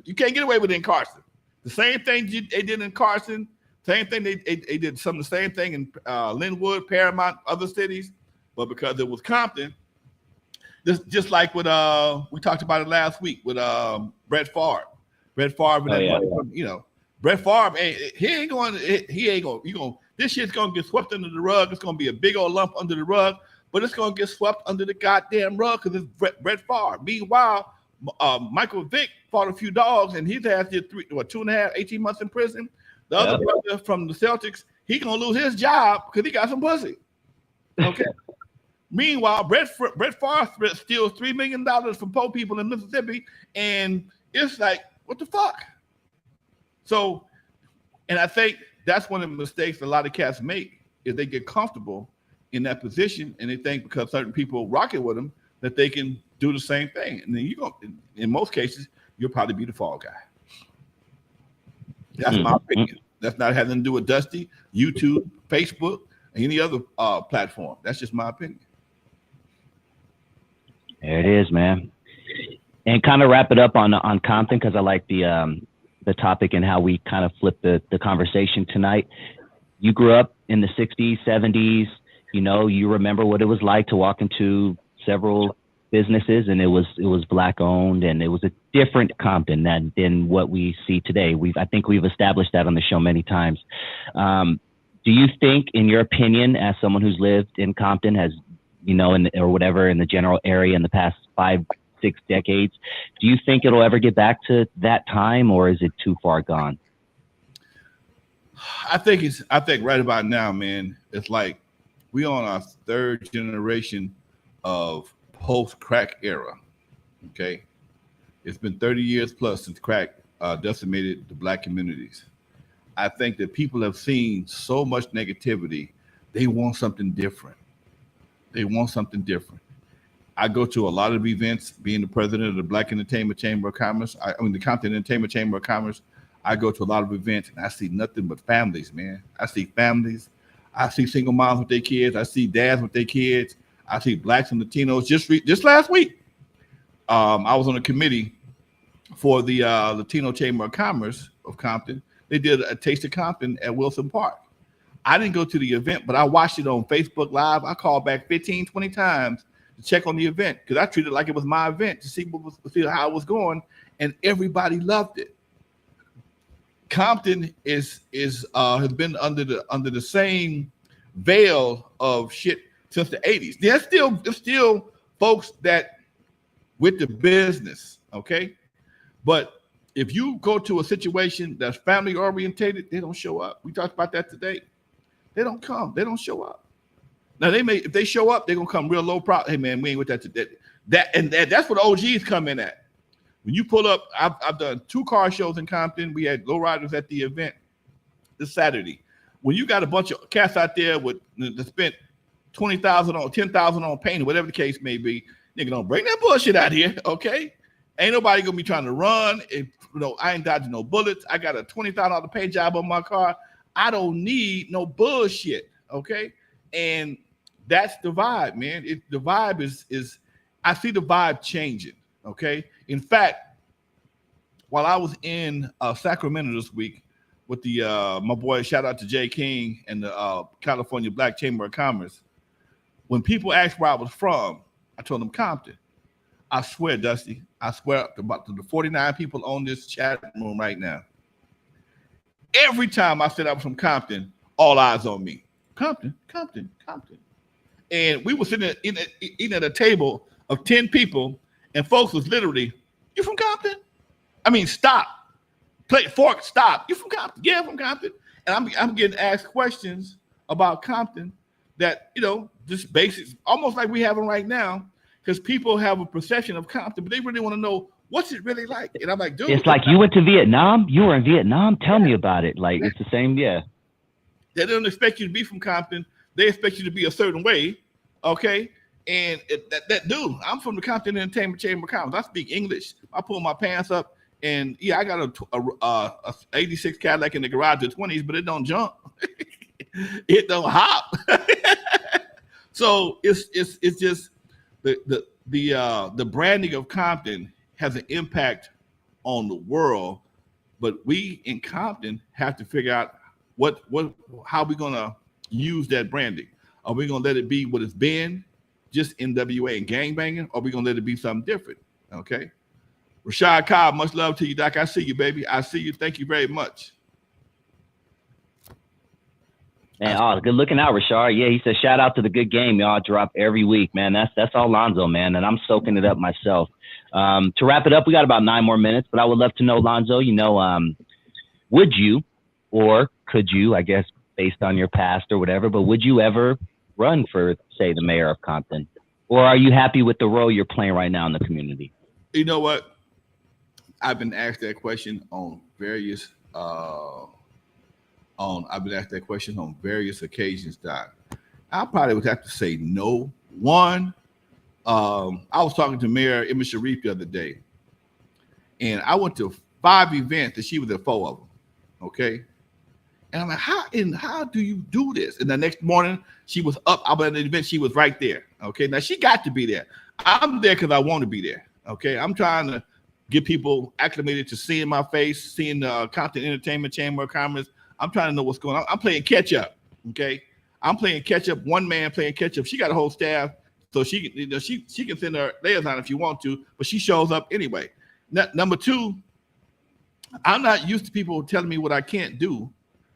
you can't get away with it in Carson. The same thing they did in Carson, same thing they did some of the same thing in Linwood, Paramount, other cities. But because it was Compton, this just like what we talked about it last week with Brett Favre. Brett Favre, Brett Favre, he ain't going. This shit's gonna get swept under the rug. It's gonna be a big old lump under the rug, but it's gonna get swept under the goddamn rug because it's Brett Favre. Meanwhile, Michael Vick fought a few dogs, and his ass did 18 months in prison. The other brother from the Celtics, he gonna lose his job because he got some pussy. Okay. Meanwhile, Brett Favre steals $3 million from poor people in Mississippi, and it's like, what the fuck? So, and I think that's one of the mistakes a lot of cats make is they get comfortable in that position, and they think because certain people rocking with them that they can do the same thing. And then in most cases, you'll probably be the fall guy. That's my opinion. That's not having to do with Dusty, YouTube, Facebook, and any other platform. That's just my opinion. There it is, man. And kind of wrap it up on Compton because I like the topic and how we kind of flipped the conversation tonight. You grew up in the 60s, 70s. You remember what it was like to walk into several businesses and it was black owned, and it was a different Compton than what we see today. I think we've established that on the show many times. Do you think, in your opinion, as someone who's lived in Compton, has in the general area in the past 5-6 decades, do you think it'll ever get back to that time, or is it too far gone? I think right about now, man, it's like we on our third generation of post-crack era. Okay, it's been 30 years plus since crack decimated the black communities. I think that people have seen so much negativity, they want something different. I go to a lot of events, being the president of the Black Entertainment Chamber of Commerce. The Compton Entertainment Chamber of Commerce. I go to a lot of events and I see nothing but families, man. I see families. I see single moms with their kids. I see dads with their kids. I see blacks and Latinos. Just last week, I was on a committee for the Latino Chamber of Commerce of Compton. They did a Taste of Compton at Wilson Park. I didn't go to the event, but I watched it on Facebook Live. I called back 15, 20 times to check on the event because I treated it like it was my event to see how it was going, and everybody loved it. Compton has been under the same veil of shit since the 80s. There's still folks that with the business, okay, But if you go to a situation that's family orientated, they don't show up. We talked about that today. They don't come. They don't show up. Now they may, if they show up, they're gonna come real low profile. Hey man, we ain't with that today. That's what OGs come in at. When you pull up, I've done 2 car shows in Compton. We had lowriders at the event this Saturday. When you got a bunch of cats out there with that spent $20,000 on $10,000 on paint, or whatever the case may be, nigga, don't bring that bullshit out here, okay? Ain't nobody gonna be trying to run. I ain't dodging no bullets. I got a $20,000 paint job on my car. I don't need no bullshit, okay? And that's the vibe, man. The vibe is I see the vibe changing, okay? In fact, while I was in Sacramento this week with the my boy, shout out to Jay King and the California Black Chamber of Commerce, when people asked where I was from, I told them Compton. I swear, Dusty, I swear about the 49 people on this chat room right now. Every time I said I was from Compton, all eyes on me. Compton, Compton, Compton. And we were sitting eating at a table of 10 people, and folks was literally, you from Compton? I mean, stop. Plate, fork, stop. You from Compton? Yeah, from Compton. And I'm getting asked questions about Compton that, just basics, almost like we have them right now, because people have a perception of Compton, but they really want to know what's it really like. And I'm like, dude. It's like you went to Vietnam? You were in Vietnam? Tell me about it. Like, it's the same, yeah. They don't expect you to be from Compton. They expect you to be a certain way, okay? And that dude, I'm from the Compton Entertainment Chamber of Commerce. I speak English. I pull my pants up, and yeah, I got a 86 Cadillac in the garage of 20s, but it don't jump. It don't hop. So it's just the branding of Compton has an impact on the world, but we in Compton have to figure out how we're gonna use that branding. Are we gonna let it be what it's been, just N.W.A. and gangbanging, or are we gonna let it be something different? Okay. Rashad Cobb, much love to you, Doc. I see you, baby. I see you. Thank you very much. Man, good looking out, Rashard. Yeah, he said, shout out to the good game y'all drop every week, man. That's all Lonzo, man, and I'm soaking it up myself. To wrap it up, we got about 9 more minutes, but I would love to know, Lonzo, would you, or could you, I guess, based on your past or whatever, but would you ever run for, say, the mayor of Compton? Or are you happy with the role you're playing right now in the community? You know what? I've been asked that question on various occasions, Doc. I probably would have to say no. One, I was talking to Mayor Emma Sharif the other day, and I went to 5 events, and she was at 4 of them. Okay, and I'm like, how do you do this? And the next morning, she was up. I was at an event. She was right there. Okay, now she got to be there. I'm there because I want to be there. Okay, I'm trying to get people acclimated to seeing my face, seeing the Compton Entertainment Chamber of Commerce. I'm trying to know what's going on. I'm playing catch up. Okay, I'm playing catch up. One man playing catch up. She got a whole staff, so she can send her liaison if you want to, but she shows up anyway. Number 2, I'm not used to people telling me what I can't do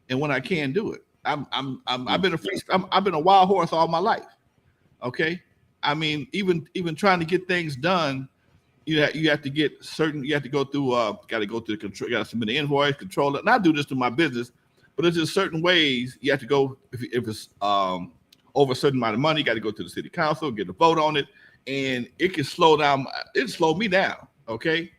and when I can do it. I've been a wild horse all my life. Okay, I mean, even trying to get things done, you have to get certain. You have to go through. Got to go through the control. Got to submit an invoice, control it. And I do this to my business, but there's just certain ways you have to go. If it's over a certain amount of money, you got to go to the city council, get a vote on it, and it can slow down. It slowed me down. Okay,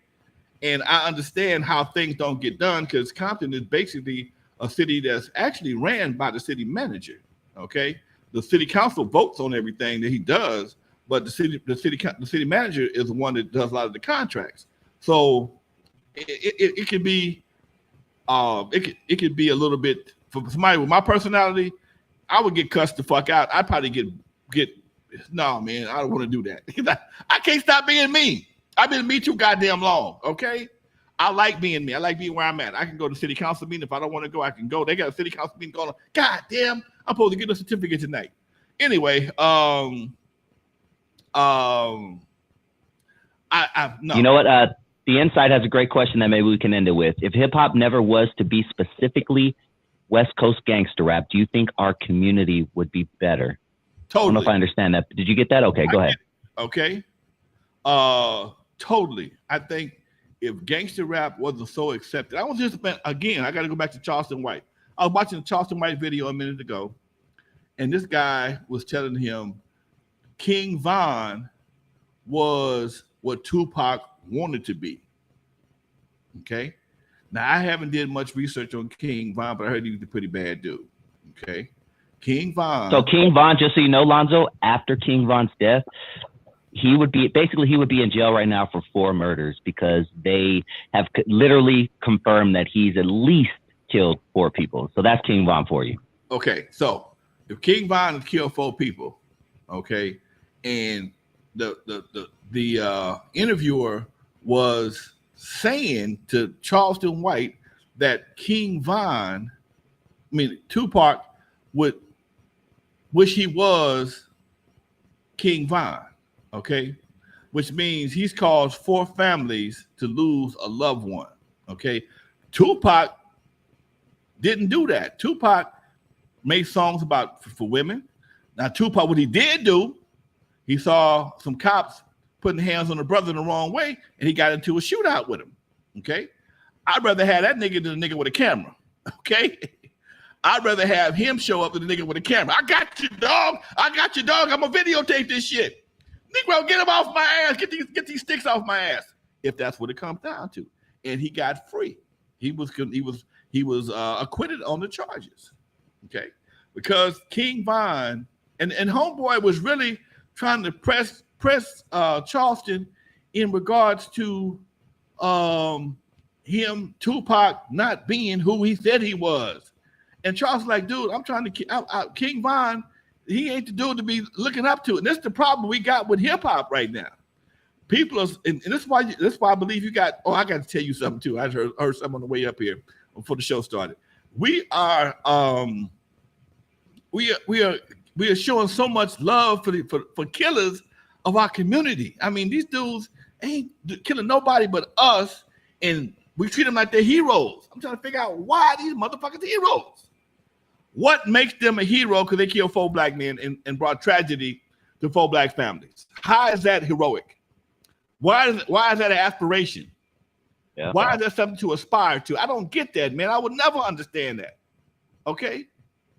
and I understand how things don't get done because Compton is basically a city that's actually ran by the city manager. Okay, the city council votes on everything that he does, but the city manager is the one that does a lot of the contracts. So it could be it could be a little bit for somebody with my personality. I would get cussed the fuck out. I'd probably get no, man. I don't want to do that. I can't stop being me. I've been me too goddamn long. Okay. I like being me. I like being where I'm at. I can go to city council meeting. If I don't want to go, I can go. They got a city council meeting going on. God damn, I'm supposed to get a certificate tonight. Anyway, no. You know what? The Inside has a great question that maybe we can end it with. If hip hop never was to be specifically West Coast gangster rap, do you think our community would be better? Totally. I don't know if I understand that. Did you get that? Okay, go ahead. Okay. Totally. I think if gangster rap wasn't so accepted, I was just again. I got to go back to Charleston White. I was watching the Charleston White video a minute ago, and this guy was telling him King Von was what Tupac wanted to be. Okay. Now I haven't did much research on King Von, but I heard he was a pretty bad dude. Okay. King Von. So King Von, just so you know, Lonzo, after King Von's death, he would be in jail right now for 4 murders because they have literally confirmed that he's at least killed 4 people. So that's King Von for you. Okay. So if King Von has killed 4 people, okay, and the interviewer was saying to Charleston White that King Von, Tupac would wish he was King Von, okay? Which means he's caused 4 families to lose a loved one, okay? Tupac didn't do that. Tupac made songs for women. Now, Tupac, what he did do, he saw some cops putting hands on a brother the wrong way, and he got into a shootout with him, okay? I'd rather have that nigga than a nigga with a camera, okay? I'd rather have him show up than a nigga with a camera. I got you, dog. I got you, dog. I'm gonna videotape this shit. Negro, get him off my ass. Get these sticks off my ass. If that's what it comes down to. And he got free. He was acquitted on the charges. Okay, because King Von and Homeboy was really trying to press Charleston in regards to him, Tupac, not being who he said he was. And Charles like, dude, I'm trying to King Von, he ain't the dude to be looking up to. And that's the problem we got with hip hop right now. People are, and that's why I believe you got. Oh, I got to tell you something too. I heard something on the way up here before the show started. We are showing so much love for killers of our community. I mean, these dudes ain't killing nobody but us, and we treat them like they're heroes. I'm trying to figure out why these motherfuckers are heroes. What makes them a hero? Because they killed 4 black men and brought tragedy to 4 black families. How is that heroic? Why is that an aspiration? Yeah. Why is that something to aspire to? I don't get that, man. I would never understand that. Okay?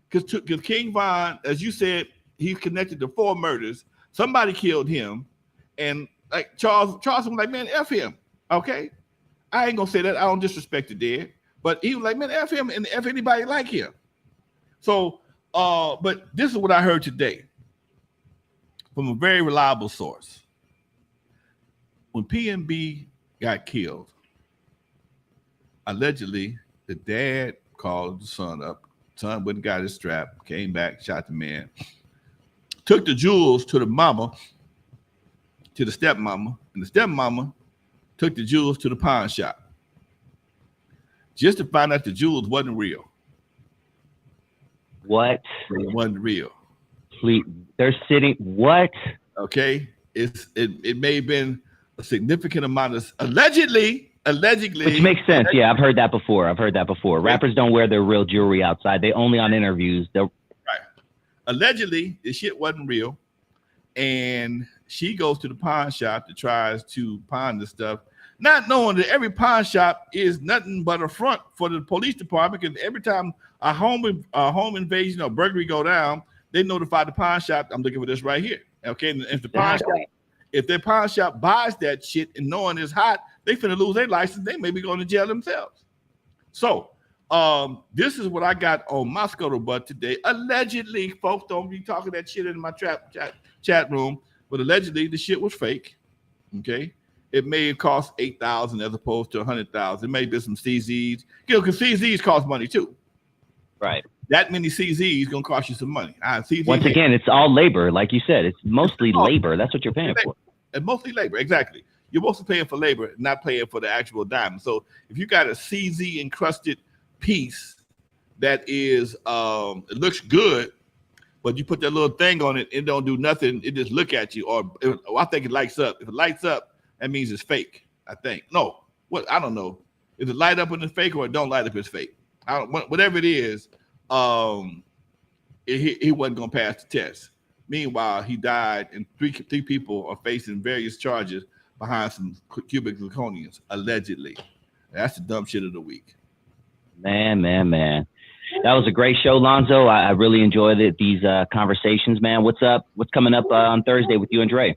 Because King Von, as you said, he's connected to 4 murders. Somebody killed him. And like Charles was like, man, F him. Okay? I ain't gonna say that. I don't disrespect the dead. But he was like, man, F him and F anybody like him. So, but this is what I heard today from a very reliable source. When PNB got killed, allegedly the dad called the son up. Son went and got his strap, came back, shot the man, took the jewels to the mama, to the stepmama, and the stepmama took the jewels to the pawn shop just to find out the jewels wasn't real. What? It wasn't real. Please, they're sitting. What? Okay, it may have been a significant amount of allegedly, which makes sense. Yeah, I've heard that before. Rappers don't wear their real jewelry outside. They only on interviews. Right. Allegedly, the shit wasn't real, and she goes to the pawn shop to tries to pawn the stuff, not knowing that every pawn shop is nothing but a front for the police department. Because every time a home invasion or burglary go down, they notify the pawn shop. I'm looking for this right here. Okay, and if their pawn shop buys that shit and knowing it's hot, they finna lose their license. They may be going to jail themselves. So this is what I got on my scuttlebutt today. Allegedly, folks, don't be talking that shit in my chat room, but allegedly the shit was fake. Okay. It may have cost $8,000 as opposed to $100,000. It may be some CZs, because CZs cost money too. Right. That many CZs gonna cost you some money. Once again, it's all labor, like you said. It's mostly labor. That's what you're paying for. It's mostly labor, exactly. You're mostly paying for labor, not paying for the actual diamond. So if you got a CZ encrusted piece that is, it looks good, but you put that little thing on it, it don't do nothing. It just look at you, or I think it lights up. If it lights up, that means it's fake. I think. No, what I don't know. Is it light up when it's fake or it don't light up? It's fake. Whatever it is, he wasn't gonna pass the test. Meanwhile, he died, and three people are facing various charges behind some cubic zirconians, allegedly. That's the dumb shit of the week. Man. That was a great show, Lonzo. I really enjoyed it. These conversations, man. What's up? What's coming up on Thursday with you and Dre?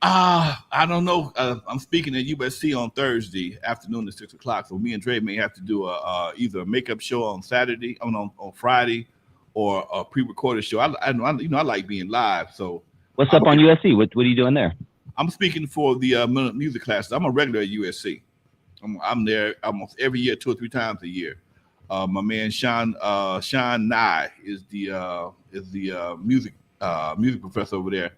I don't know. I'm speaking at USC on Thursday afternoon at 6 o'clock. So me and Dre may have to do either a makeup show on Saturday, on Friday, or a pre-recorded show. I like being live. So what's up on USC? What are you doing there? I'm speaking for the music classes. I'm a regular at USC. I'm there almost every year, 2 or 3 times a year. My man Sean Nye is the music professor over there.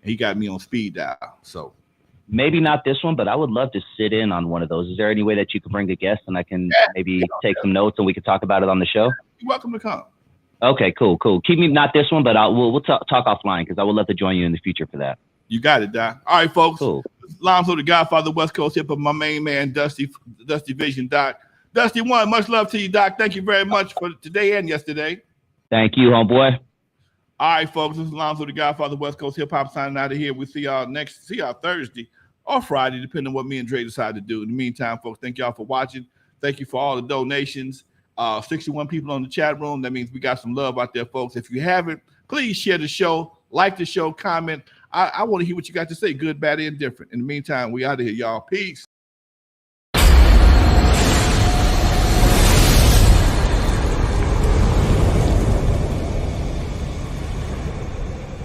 He got me on speed dial. So maybe not this one, but I would love to sit in on one of those. Is there any way that you could bring a guest and I can maybe take some notes and we could talk about it on the show? You're welcome to come. Okay, cool. Keep me not this one, but we'll talk offline because I would love to join you in the future for that. You got it, Doc. All right, folks. Cool. Lonzo, the Godfather, West Coast hip hop. My main man, Dusty Vision, Doc. Dusty One, much love to you, Doc. Thank you very much for today and yesterday. Thank you, homeboy. All right, folks. This is Lonzo, the Godfather, West Coast hip hop, signing out of here. We'll see y'all Thursday or Friday, depending on what me and Dre decide to do. In the meantime, folks, thank y'all for watching. Thank you for all the donations. 61 people on the chat room. That means we got some love out there, folks. If you haven't, please share the show, like the show, comment. I want to hear what you got to say, good, bad, and indifferent. In the meantime, we out of here, y'all. Peace.